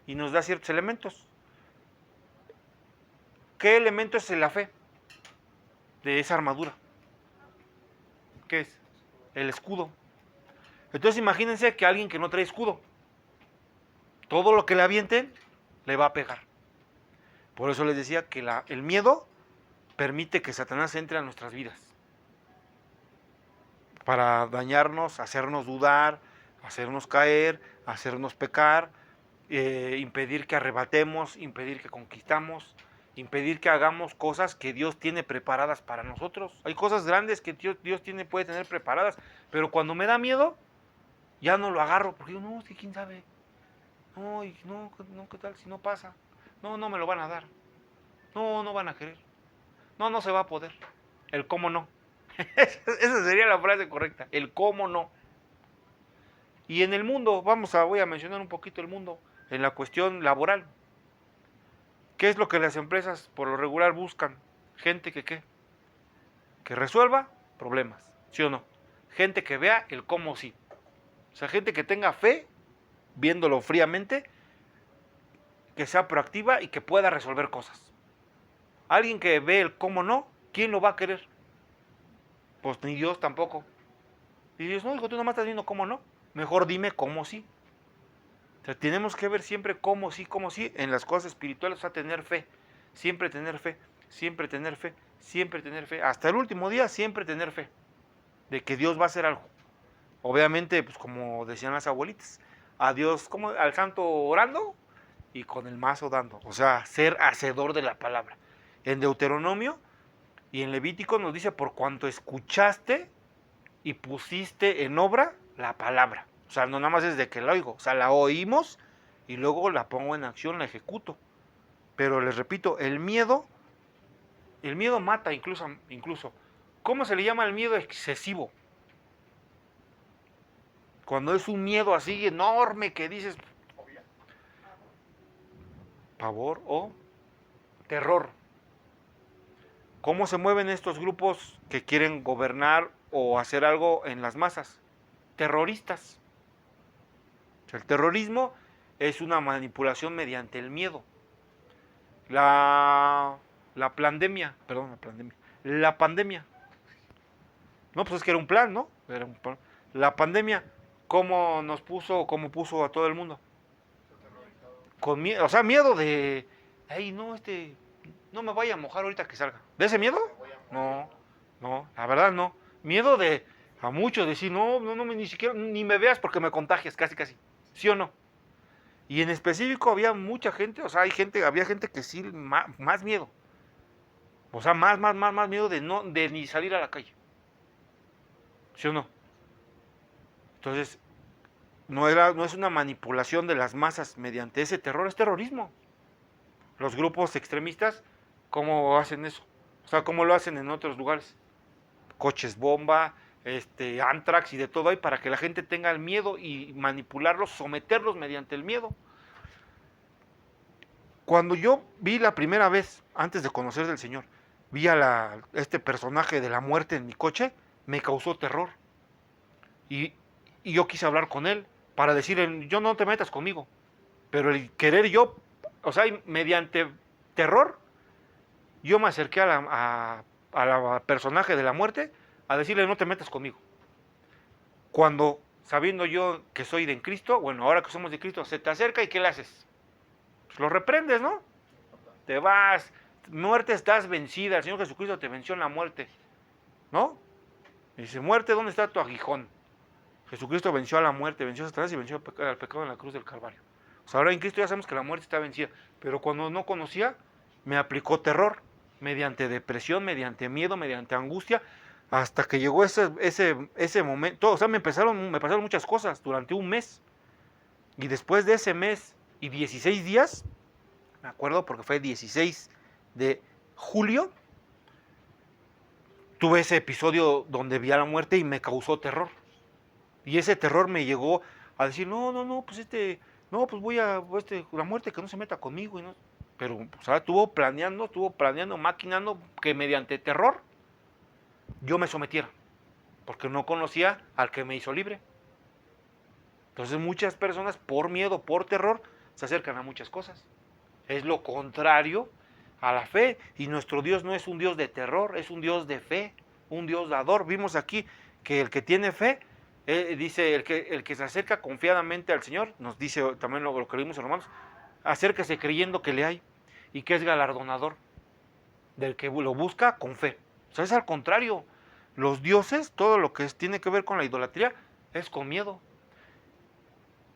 Y nos da ciertos elementos. ¿Qué elemento es la fe de esa armadura? ¿Qué es? El escudo. Entonces imagínense que alguien que no trae escudo, todo lo que le avienten le va a pegar. Por eso les decía que el miedo permite que Satanás entre a nuestras vidas para dañarnos, hacernos dudar, hacernos caer, hacernos pecar, impedir que arrebatemos, impedir que conquistamos, impedir que hagamos cosas que Dios tiene preparadas para nosotros. Hay cosas grandes que Dios puede tener preparadas, pero cuando me da miedo, ya no lo agarro, porque digo, no, es que quién sabe, no, ¿qué tal si no pasa? No me lo van a dar, no van a querer, no se va a poder, el cómo no. Esa sería la frase correcta, el cómo no. Y en el mundo, voy a mencionar un poquito el mundo, en la cuestión laboral. ¿Qué es lo que las empresas por lo regular buscan? Gente que resuelva problemas, ¿sí o no? Gente que vea el cómo sí. O sea, gente que tenga fe, viéndolo fríamente, que sea proactiva y que pueda resolver cosas. Alguien que ve el cómo no, ¿quién lo va a querer? Pues ni Dios tampoco. Y Dios, no, hijo, tú nomás estás viendo cómo no. Mejor dime cómo sí. O sea, tenemos que ver siempre cómo sí en las cosas espirituales, o sea, tener fe. Siempre tener fe, siempre tener fe, siempre tener fe. Hasta el último día, siempre tener fe. De que Dios va a hacer algo. Obviamente, pues como decían las abuelitas, a Dios, como al santo orando y con el mazo dando. O sea, ser hacedor de la palabra. En Deuteronomio y en Levítico nos dice, por cuanto escuchaste y pusiste en obra la palabra. O sea, no nada más es de que la oigo, o sea, la oímos y luego la pongo en acción, la ejecuto. Pero les repito, el miedo mata incluso. ¿Cómo se le llama el miedo excesivo? Cuando es un miedo así enorme que dices pavor o terror. ¿Cómo se mueven estos grupos que quieren gobernar o hacer algo en las masas? Terroristas. El terrorismo es una manipulación mediante el miedo. La pandemia. No, pues es que era un plan, ¿no? Era un plan. La pandemia, ¿cómo puso a todo el mundo? Con miedo, o sea, miedo de, ay, no me vaya a mojar ahorita que salga. ¿De ese miedo? No, la verdad no. Miedo de, a muchos decir, no, ni siquiera, ni me veas porque me contagias, casi. ¿Sí o no? Y en específico había mucha gente, o sea, había gente que sí, más miedo. O sea, más miedo de ni salir a la calle. ¿Sí o no? Entonces, no es una manipulación de las masas mediante ese terror, es terrorismo. Los grupos extremistas, ¿cómo hacen eso? O sea, ¿cómo lo hacen en otros lugares? Coches bomba, Antrax y de todo ahí para que la gente tenga el miedo y manipularlos, someterlos mediante el miedo. Cuando yo vi la primera vez, antes de conocer del Señor, vi a este personaje de la muerte en mi coche, me causó terror. Y yo quise hablar con él para decirle, yo no te metas conmigo. Pero el querer yo, o sea, mediante terror, yo me acerqué a la personaje de la muerte a decirle, no te metas conmigo. Cuando, sabiendo yo que soy de Cristo, bueno, ahora que somos de Cristo, se te acerca y ¿qué le haces? Pues lo reprendes, ¿no? Te vas, muerte estás vencida, el Señor Jesucristo te venció en la muerte, ¿no? Y dice, muerte, ¿dónde está tu aguijón? Jesucristo venció a la muerte, venció a Satanás y venció al pecado en la cruz del Calvario. O sea, ahora en Cristo ya sabemos que la muerte está vencida, pero cuando no conocía, me aplicó terror, mediante depresión, mediante miedo, mediante angustia, hasta que llegó ese momento. O sea, me pasaron muchas cosas durante un mes. Y después de ese mes y 16 días, me acuerdo porque fue 16 de julio, tuve ese episodio donde vi a la muerte y me causó terror. Y ese terror me llegó a decir, no, pues voy a, la muerte que no se meta conmigo. Y no. Pero, o sea, estuvo planeando, maquinando que mediante terror yo me sometiera. Porque no conocía al que me hizo libre. Entonces muchas personas por miedo, por terror, se acercan a muchas cosas. Es lo contrario a la fe. Y nuestro Dios no es un Dios de terror, es un Dios de fe, un Dios dador. Vimos aquí que el que tiene fe, dice, el que se acerca confiadamente al Señor, nos dice también lo que leímos en Romanos, acérquese creyendo que le hay y que es galardonador del que lo busca con fe. O sea, es al contrario. Los dioses, todo lo que tiene que ver con la idolatría, es con miedo.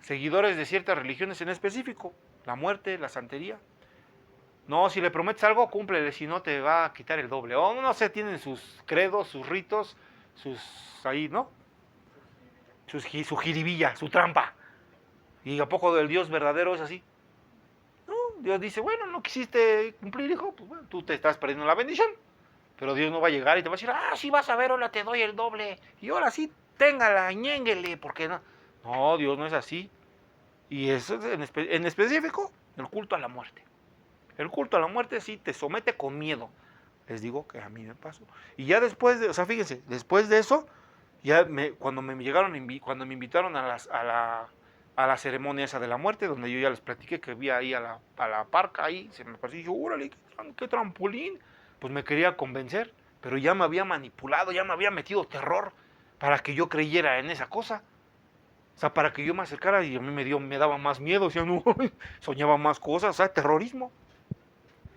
Seguidores de ciertas religiones en específico, la muerte, la santería. No, si le prometes algo, cúmplele, si no te va a quitar el doble. O no sé, tienen sus credos, sus ritos, sus ahí, ¿no? Su jiribilla, su trampa. ¿Y a poco del Dios verdadero es así? No, Dios dice, bueno, no quisiste cumplir, hijo, pues bueno, tú te estás perdiendo la bendición. Pero Dios no va a llegar y te va a decir, sí vas a ver, ahora te doy el doble. Y ahora sí, téngala, ñénguele, porque no. No, Dios no es así. Y eso es en específico, el culto a la muerte. El culto a la muerte sí te somete con miedo. Les digo que a mí me pasó. Y ya después de, o sea, fíjense, después de eso, cuando me invitaron a la ceremonia esa de la muerte, donde yo ya les platiqué que vi ahí a la parca, ahí se me pareció, y dije, órale, qué trampolín. Pues me quería convencer, pero ya me había manipulado, ya me había metido terror para que yo creyera en esa cosa. O sea, para que yo me acercara y a mí me daba más miedo, o sea, no, soñaba más cosas, o sea, terrorismo.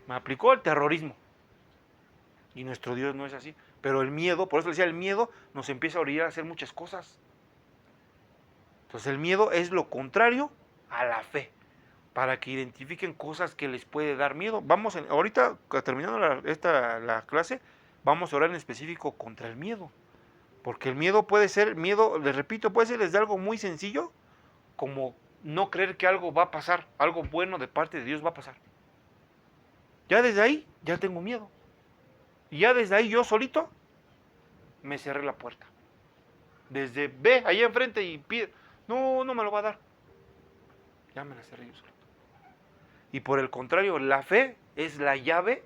Me aplicó el terrorismo. Y nuestro Dios no es así. Pero el miedo, por eso decía, el miedo nos empieza a orillar a hacer muchas cosas. Entonces el miedo es lo contrario a la fe, para que identifiquen cosas que les puede dar miedo. Ahorita, terminando la clase, vamos a orar en específico contra el miedo. Porque el miedo puede ser, les repito, puede ser desde algo muy sencillo, como no creer que algo va a pasar, algo bueno de parte de Dios va a pasar. Ya desde ahí, ya tengo miedo. Y ya desde ahí yo solito me cerré la puerta. Ve ahí enfrente y pide, no me lo va a dar. Ya me la cerré yo solito. Y por el contrario, la fe es la llave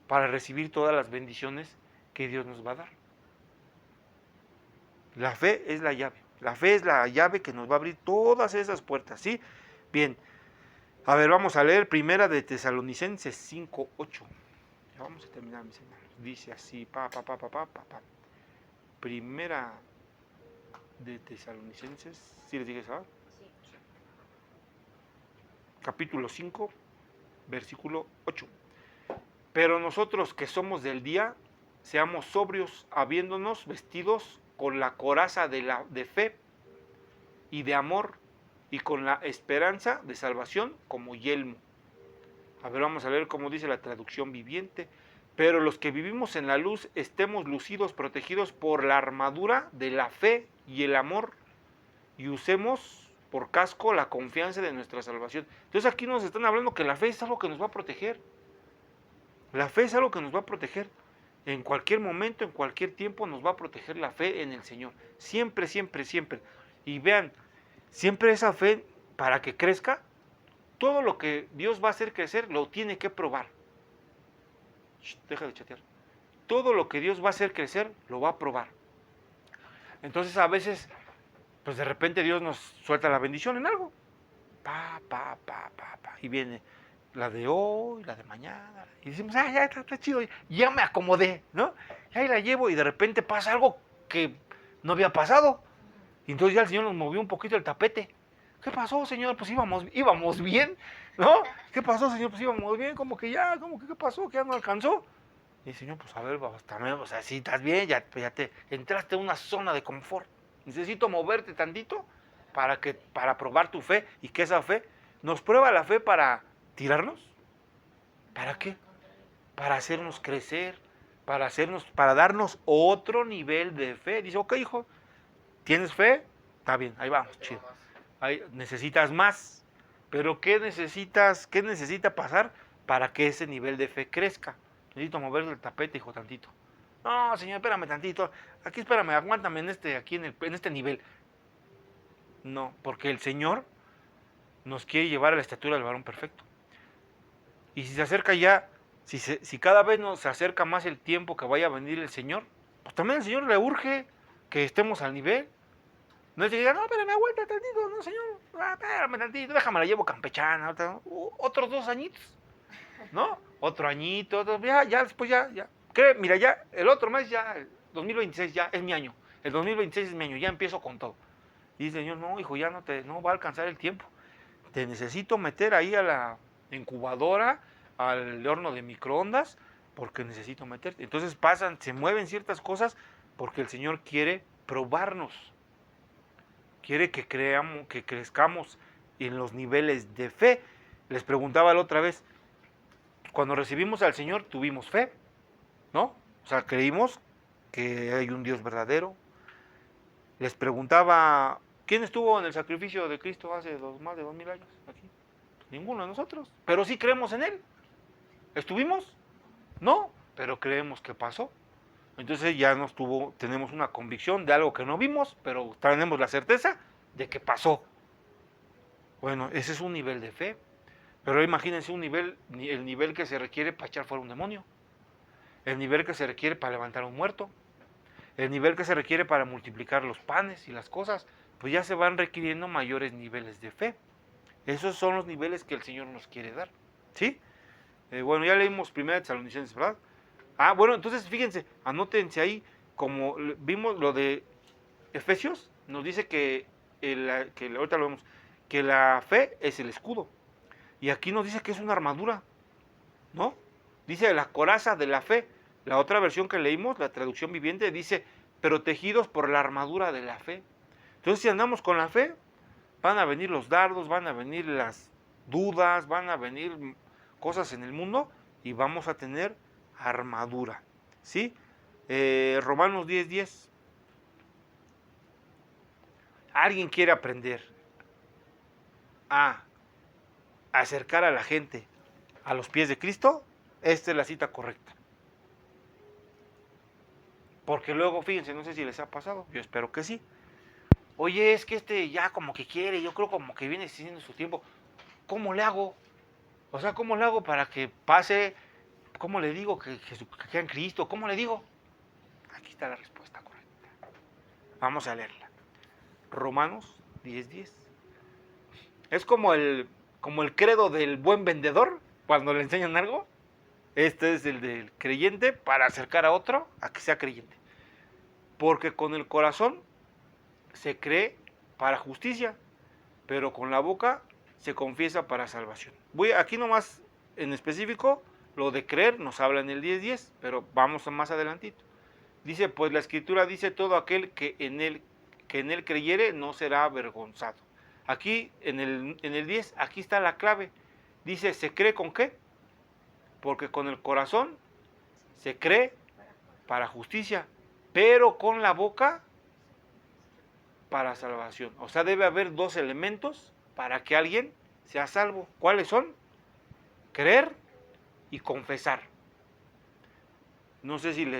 para recibir todas las bendiciones que Dios nos va a dar. La fe es la llave. La fe es la llave que nos va a abrir todas esas puertas, ¿sí? Bien. A ver, vamos a leer primera de Tesalonicenses 5:8. Ya vamos a terminar, mis hermanos. Dice así, Primera de Tesalonicenses, ¿sí les dije eso? Sí. Capítulo 5, versículo 8. Pero nosotros que somos del día, seamos sobrios, habiéndonos vestidos con la coraza de fe y de amor, y con la esperanza de salvación como yelmo. A ver, vamos a leer cómo dice la traducción viviente. Pero los que vivimos en la luz estemos lucidos, protegidos por la armadura de la fe y el amor, y usemos por casco la confianza de nuestra salvación. Entonces aquí nos están hablando que la fe es algo que nos va a proteger. La fe es algo que nos va a proteger. En cualquier momento, en cualquier tiempo nos va a proteger la fe en el Señor. Siempre, siempre, siempre. Y vean, siempre esa fe, para que crezca, todo lo que Dios va a hacer crecer, lo tiene que probar. Deja de chatear. Todo lo que Dios va a hacer crecer, lo va a probar. Entonces a veces, pues de repente Dios nos suelta la bendición en algo. Y viene la de hoy, la de mañana. Y decimos, ya está chido, ya me acomodé, ¿no? Y ahí la llevo y de repente pasa algo que no había pasado. Y entonces ya el Señor nos movió un poquito el tapete. ¿Qué pasó, Señor? Pues íbamos bien, ¿no? ¿Qué pasó, Señor? Pues íbamos bien, como que ¿qué pasó? ¿Que ya no alcanzó? Y el Señor, pues a ver, también, o sea, si estás bien, ya te entraste en una zona de confort. Necesito moverte tantito para probar tu fe, y que esa fe nos prueba la fe para tirarnos. ¿Para qué? Para hacernos crecer, para darnos otro nivel de fe. Dice, ok, hijo, ¿tienes fe? Está bien, ahí vamos, chido. necesitas más. Pero ¿qué necesita pasar para que ese nivel de fe crezca? Necesito mover el tapete, hijo, tantito. No, Señor, espérame tantito. Aquí espérame, aguántame aquí en este nivel. No, porque el Señor nos quiere llevar a la estatura del varón perfecto. Y si se acerca ya, si cada vez nos acerca más el tiempo que vaya a venir el Señor, pues también el Señor le urge que estemos al nivel. No es que diga, no, espérame, aguanta tantito, no, Señor, espérame tantito, déjame la llevo campechana, otros 2 añitos, ¿no? Otro añito, ya después ya. Mira, ya, el otro mes ya, el 2026 ya es mi año, el 2026 es mi año, ya empiezo con todo. Y dice el Señor, no, hijo, ya no va a alcanzar el tiempo. Te necesito meter ahí a la incubadora, al horno de microondas, porque necesito meterte. Entonces se mueven ciertas cosas porque el Señor quiere probarnos. Quiere que crezcamos en los niveles de fe. Les preguntaba la otra vez, cuando recibimos al Señor tuvimos fe, ¿no? O sea, creímos que hay un Dios verdadero. Les preguntaba, ¿quién estuvo en el sacrificio de Cristo hace más de 2000 años aquí? Ninguno de nosotros, pero sí creemos en Él. ¿Estuvimos? No, pero creemos que pasó. Entonces ya tenemos una convicción de algo que no vimos, pero tenemos la certeza de que pasó. Bueno, ese es un nivel de fe. Pero imagínense el nivel que se requiere para echar fuera un demonio, el nivel que se requiere para levantar a un muerto, el nivel que se requiere para multiplicar los panes y las cosas, pues ya se van requiriendo mayores niveles de fe. Esos son los niveles que el Señor nos quiere dar, ¿sí? Bueno, ya leímos 1 Tesalonicenses, ¿verdad? Bueno, entonces fíjense, anótense ahí, como vimos lo de Efesios, nos dice que ahorita lo vemos, que la fe es el escudo. Y aquí nos dice que es una armadura, ¿no? Dice la coraza de la fe. La otra versión que leímos, la traducción viviente, dice protegidos por la armadura de la fe. Entonces, si andamos con la fe, van a venir los dardos, van a venir las dudas, van a venir cosas en el mundo y vamos a tener armadura, ¿sí? Romanos 10:10. ¿Alguien quiere aprender a acercar a la gente a los pies de Cristo? Esta es la cita correcta. Porque luego, fíjense, no sé si les ha pasado, yo espero que sí. Oye, es que ya como que quiere, yo creo como que viene siendo su tiempo. ¿Cómo le hago? O sea, ¿cómo le hago para que pase? ¿Cómo le digo que crea en Cristo? ¿Cómo le digo? Aquí está la respuesta correcta. Vamos a leerla. Romanos 10:10. Es como el credo del buen vendedor cuando le enseñan algo. Este es el del creyente para acercar a otro a que sea creyente. Porque con el corazón se cree para justicia, pero con la boca se confiesa para salvación. Voy aquí nomás en específico, lo de creer nos habla en el 10:10, pero vamos más adelantito. Dice, pues la Escritura dice, todo aquel que en él creyere no será avergonzado. Aquí en el 10, aquí está la clave. Dice, ¿se cree con qué? Porque con el corazón se cree para justicia, pero con la boca para salvación. O sea, debe haber 2 elementos para que alguien sea salvo. ¿Cuáles son? Creer y confesar. No sé si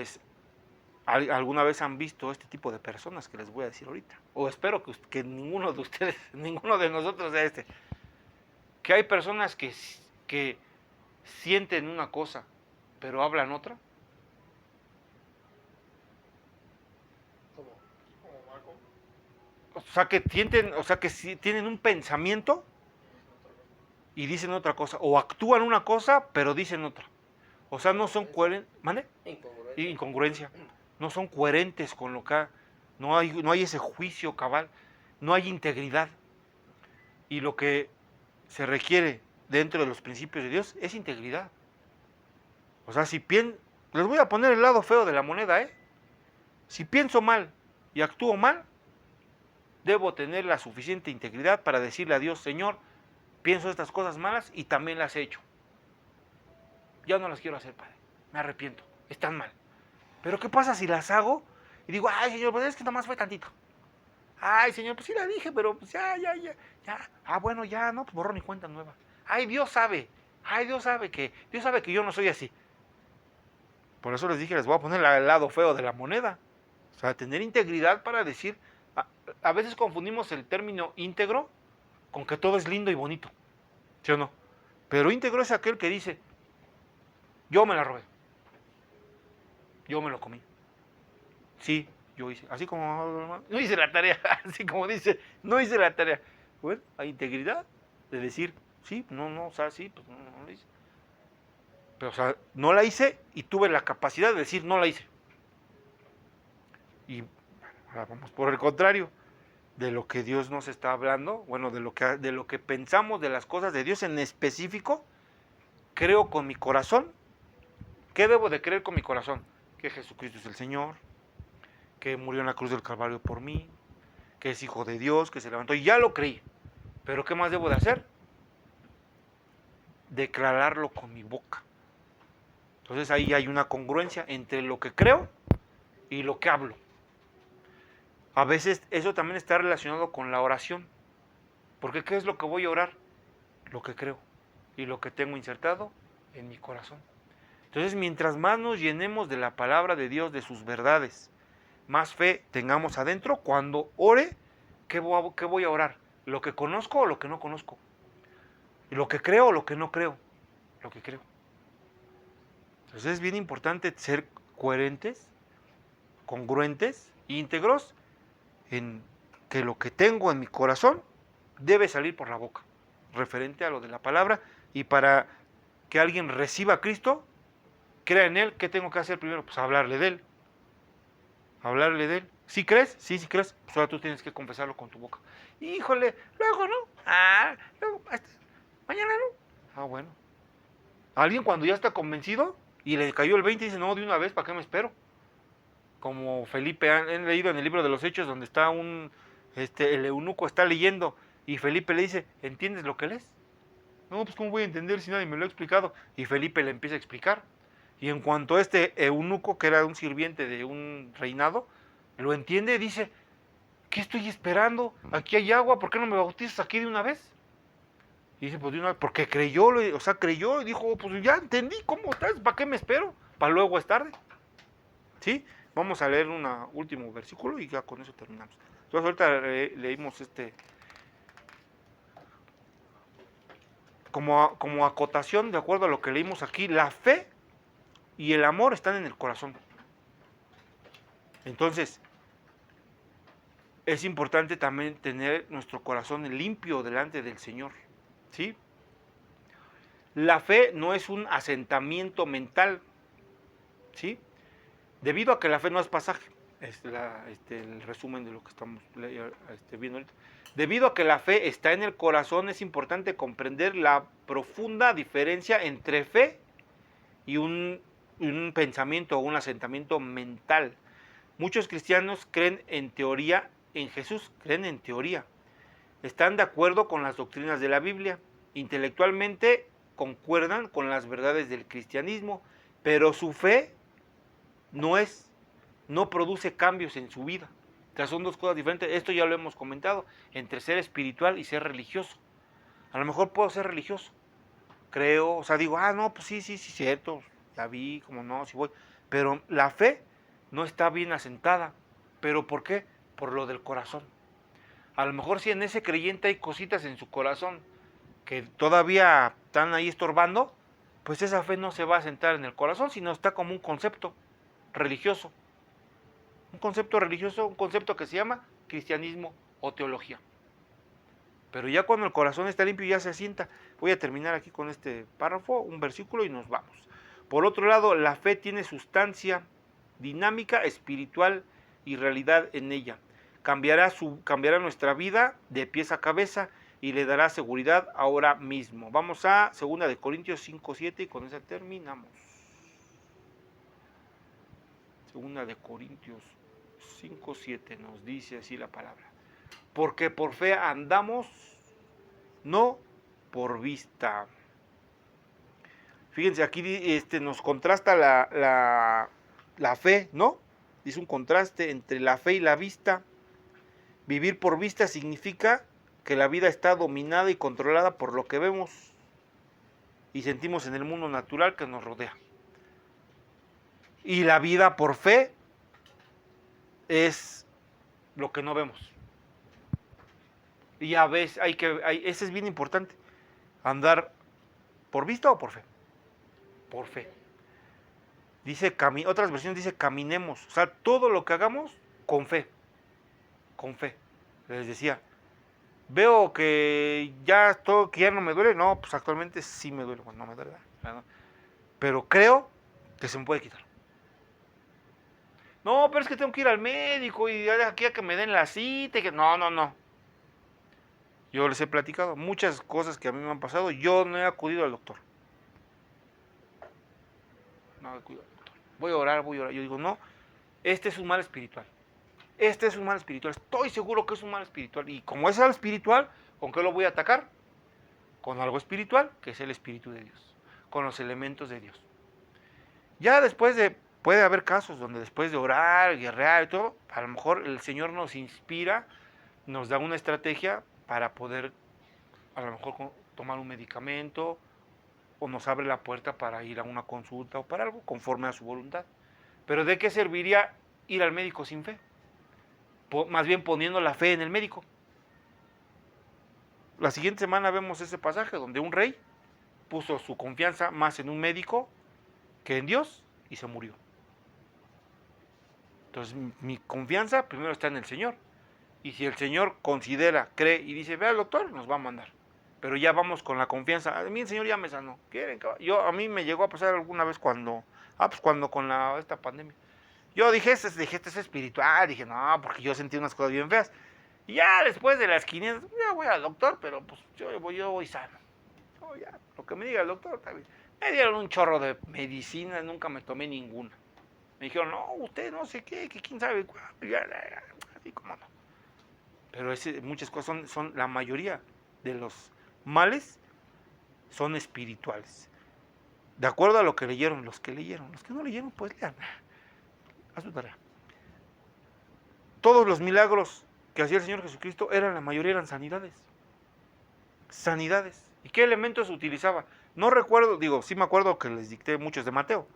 alguna vez han visto este tipo de personas que les voy a decir ahorita. O espero que ninguno de ustedes, ninguno de nosotros sea este. Que hay personas que sienten una cosa, pero hablan otra. Como Marco. O sea, que tienen un pensamiento y dicen otra cosa. O actúan una cosa, pero dicen otra. O sea, no son coherentes. ¿Mande? Incongruencia. No son coherentes con lo que no hay ese juicio cabal, no hay integridad. Y lo que se requiere dentro de los principios de Dios es integridad. O sea, les voy a poner el lado feo de la moneda, ¿eh? Si pienso mal y actúo mal, debo tener la suficiente integridad para decirle a Dios, Señor, pienso estas cosas malas y también las he hecho. Ya no las quiero hacer, Padre. Me arrepiento. Están mal. Pero ¿qué pasa si las hago y digo, ay, Señor, pues es que nomás fue tantito? Ay, Señor, pues sí la dije, pero pues ya. Ah, bueno, ya, no, pues borrón y cuenta nueva. Ay, Dios sabe que yo no soy así. Por eso les dije, les voy a poner el lado feo de la moneda. O sea, tener integridad para decir, a veces confundimos el término íntegro con que todo es lindo y bonito, ¿sí o no? Pero íntegro es aquel que dice, yo me la robé, yo me lo comí. Sí, yo hice, así como no hice la tarea, así como dice, no hice la tarea. Bueno, hay integridad de decir, sí, no, o sea, sí, pues no la hice. Pero, o sea, no la hice y tuve la capacidad de decir, no la hice. Y ahora vamos por el contrario, de lo que Dios nos está hablando, bueno, de lo que pensamos de las cosas de Dios en específico, creo con mi corazón. ¿Qué debo de creer con mi corazón? Que Jesucristo es el Señor, que murió en la cruz del Calvario por mí, que es hijo de Dios, que se levantó, y ya lo creí. Pero ¿qué más debo de hacer? Declararlo con mi boca. Entonces ahí hay una congruencia entre lo que creo y lo que hablo. A veces eso también está relacionado con la oración. Porque ¿qué es lo que voy a orar? Lo que creo y lo que tengo insertado en mi corazón. Entonces, mientras más nos llenemos de la palabra de Dios, de sus verdades, más fe tengamos adentro, cuando ore, ¿qué voy a orar? ¿Lo que conozco o lo que no conozco? ¿Lo que creo o lo que no creo? Lo que creo. Entonces es bien importante ser coherentes, congruentes, íntegros, en que lo que tengo en mi corazón debe salir por la boca, referente a lo de la palabra, y para que alguien reciba a Cristo, crea en Él, ¿qué tengo que hacer primero? Pues hablarle de Él. Hablarle de Él. ¿Sí crees? Sí crees. Pues ahora tú tienes que confesarlo con tu boca. Híjole, luego no. Luego, mañana no. Bueno. Alguien cuando ya está convencido y le cayó el 20 dice, no, de una vez, ¿para qué me espero? Como Felipe, han leído en el libro de los Hechos donde está el eunuco está leyendo y Felipe le dice, ¿entiendes lo que lees? No, pues ¿cómo voy a entender si nadie me lo ha explicado? Y Felipe le empieza a explicar. Y en cuanto a este eunuco, que era un sirviente de un reinado, lo entiende, dice, ¿qué estoy esperando? Aquí hay agua, ¿por qué no me bautizas aquí de una vez? Y dice, pues de una vez, porque creyó, creyó y dijo, pues ya entendí cómo estás, ¿para qué me espero? Para luego es tarde. ¿Sí? Vamos a leer un último versículo y ya con eso terminamos. Entonces ahorita leímos como acotación, de acuerdo a lo que leímos aquí, la fe y el amor están en el corazón. Entonces, es importante también tener nuestro corazón limpio delante del Señor. ¿Sí? La fe no es un asentamiento mental. ¿Sí? Debido a que la fe no es pasaje. Es el resumen de lo que estamos viendo ahorita. Debido a que la fe está en el corazón, es importante comprender la profunda diferencia entre fe y un pensamiento o un asentamiento mental. Muchos cristianos creen en teoría en Jesús, creen en teoría. Están de acuerdo con las doctrinas de la Biblia. Intelectualmente concuerdan con las verdades del cristianismo, pero su fe no produce cambios en su vida. O sea, son dos cosas diferentes. Esto ya lo hemos comentado, entre ser espiritual y ser religioso. A lo mejor puedo ser religioso, creo, o sea, digo, no, pues sí, cierto, ya vi, como no, sí voy. Pero la fe no está bien asentada. ¿Pero por qué? Por lo del corazón. A lo mejor si en ese creyente hay cositas en su corazón que todavía están ahí estorbando, pues esa fe no se va a asentar en el corazón, sino está como un concepto religioso. Un concepto religioso, un concepto que se llama cristianismo o teología. Pero ya cuando el corazón está limpio ya se asienta. Voy a terminar aquí con este párrafo, un versículo y nos vamos. Por otro lado, la fe tiene sustancia dinámica, espiritual y realidad en ella. Cambiará nuestra vida de pies a cabeza y le dará seguridad ahora mismo. Vamos a 2 de Corintios 5:7 y con esa terminamos. 2 de Corintios 5:7 nos dice así la palabra. Porque por fe andamos, no por vista. Fíjense, aquí nos contrasta la fe, ¿no? Dice un contraste entre la fe y la vista. Vivir por vista significa que la vida está dominada y controlada por lo que vemos y sentimos en el mundo natural que nos rodea. Y la vida por fe es lo que no vemos. Y a veces ese es bien importante, andar por vista o por fe. Por fe. Dice, otras versiones dice caminemos, o sea, todo lo que hagamos con fe. Con fe. Les decía, veo que ya no me duele, no, pues actualmente sí me duele, bueno, no me duele, ¿verdad? Pero creo que se me puede quitar. No, pero es que tengo que ir al médico y aquí a que me den la cita y que no. Yo les he platicado muchas cosas que a mí me han pasado, yo no he acudido al doctor. No he acudido al doctor. Voy a orar. Yo digo, no, este es un mal espiritual. Este es un mal espiritual, estoy seguro que es un mal espiritual. Y como es mal espiritual, ¿con qué lo voy a atacar? Con algo espiritual, que es el Espíritu de Dios, con los elementos de Dios. Ya puede haber casos donde después de orar, guerrear y todo, a lo mejor el Señor nos inspira, nos da una estrategia para poder, a lo mejor, tomar un medicamento, o nos abre la puerta para ir a una consulta o para algo, conforme a su voluntad. Pero ¿de qué serviría ir al médico sin fe? Más bien poniendo la fe en el médico. La siguiente semana vemos ese pasaje donde un rey puso su confianza más en un médico que en Dios y se murió. Entonces mi confianza primero está en el Señor. Y si el Señor considera, cree y dice, ve al doctor, nos va a mandar. Pero ya vamos con la confianza. A mí el Señor ya me sanó. A mí me llegó a pasar alguna vez cuando con esta pandemia. Yo dije, este es espiritual, dije, no, porque yo sentí unas cosas bien feas. Y ya después de las 500, ya voy al doctor, pero pues yo voy sano. Ya, lo que me diga el doctor, está bien. Me dieron un chorro de medicina, nunca me tomé ninguna. Me dijeron, no, usted no sé qué, que quién sabe cuál, así como no. Pero muchas cosas son la mayoría de los males son espirituales. De acuerdo a lo que leyeron, los que no leyeron, pues lean. Haz tu tarea. Todos los milagros que hacía el Señor Jesucristo la mayoría eran sanidades. Sanidades. ¿Y qué elementos utilizaba? No recuerdo, sí me acuerdo que les dicté muchos de Mateo,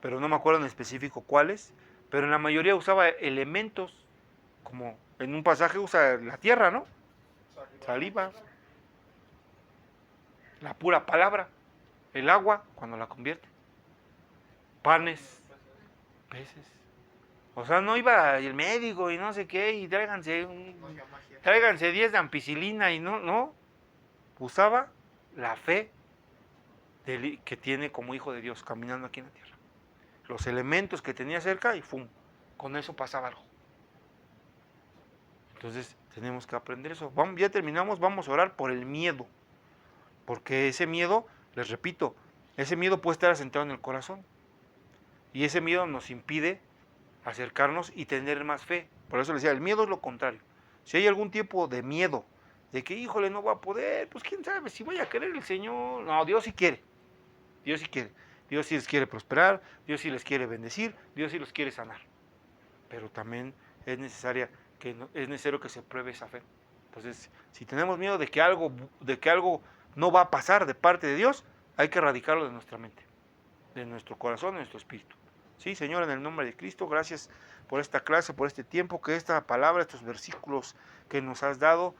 pero no me acuerdo en específico cuáles, pero en la mayoría usaba elementos, como en un pasaje usa la tierra, ¿no? Saliva. La pura palabra. El agua, cuando la convierte. Panes. Peces. O sea, no iba el médico y no sé qué, y tráiganse 10 de ampicilina y no. Usaba la fe que tiene como hijo de Dios caminando aquí en la tierra. Los elementos que tenía cerca y ¡fum! Con eso pasaba algo. Entonces tenemos que aprender eso. Ya terminamos, vamos a orar por el miedo. Porque ese miedo, les repito, ese miedo puede estar asentado en el corazón. Y ese miedo nos impide acercarnos y tener más fe. Por eso les decía, el miedo es lo contrario. Si hay algún tipo de miedo, de que, híjole, no va a poder, pues quién sabe si vaya a querer el Señor. No, Dios sí quiere. Dios sí quiere. Dios sí les quiere prosperar, Dios sí les quiere bendecir, Dios sí los quiere sanar. Pero también es necesario que se pruebe esa fe. Entonces, si tenemos miedo de que algo no va a pasar de parte de Dios, hay que erradicarlo de nuestra mente, de nuestro corazón, de nuestro espíritu. Sí, Señor, en el nombre de Cristo, gracias por esta clase, por este tiempo, que esta palabra, estos versículos que nos has dado,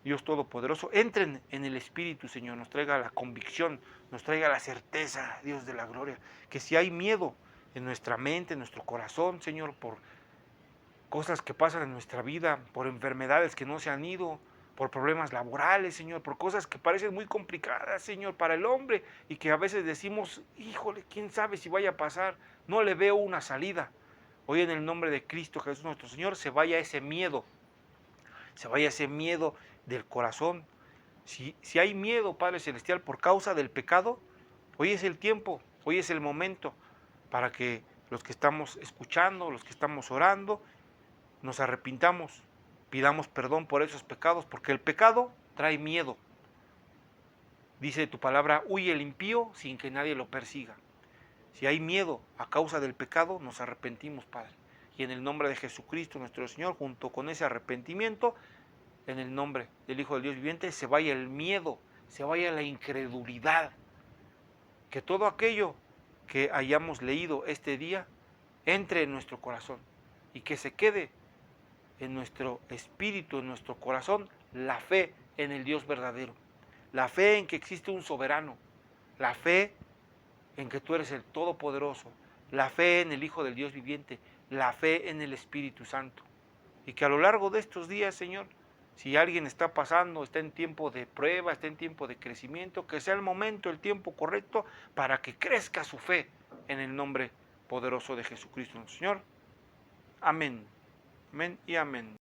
Dios Todopoderoso, entren en el Espíritu, Señor, nos traiga la convicción, nos traiga la certeza, Dios de la gloria, que si hay miedo en nuestra mente, en nuestro corazón, Señor, por cosas que pasan en nuestra vida, por enfermedades que no se han ido, por problemas laborales, Señor, por cosas que parecen muy complicadas, Señor, para el hombre, y que a veces decimos, híjole, quién sabe si vaya a pasar, no le veo una salida. Hoy en el nombre de Cristo Jesús nuestro Señor, se vaya ese miedo del corazón. Si hay miedo, Padre Celestial, por causa del pecado, hoy es el tiempo, hoy es el momento para que los que estamos escuchando, los que estamos orando, nos arrepintamos, pidamos perdón por esos pecados, porque el pecado trae miedo. Dice tu palabra, huye el impío sin que nadie lo persiga. Si hay miedo a causa del pecado, nos arrepentimos, Padre. y en el nombre de Jesucristo nuestro Señor, junto con ese arrepentimiento, en el nombre del Hijo del Dios viviente, se vaya el miedo, se vaya la incredulidad, que todo aquello que hayamos leído este día entre en nuestro corazón y que se quede en nuestro espíritu, en nuestro corazón, la fe en el Dios verdadero, la fe en que existe un soberano, la fe en que tú eres el Todopoderoso, la fe en el Hijo del Dios viviente, la fe en el Espíritu Santo. Y que a lo largo de estos días, Señor, si alguien está pasando, está en tiempo de prueba, está en tiempo de crecimiento, que sea el momento, el tiempo correcto para que crezca su fe en el nombre poderoso de Jesucristo, nuestro Señor. Amén. Amén y amén.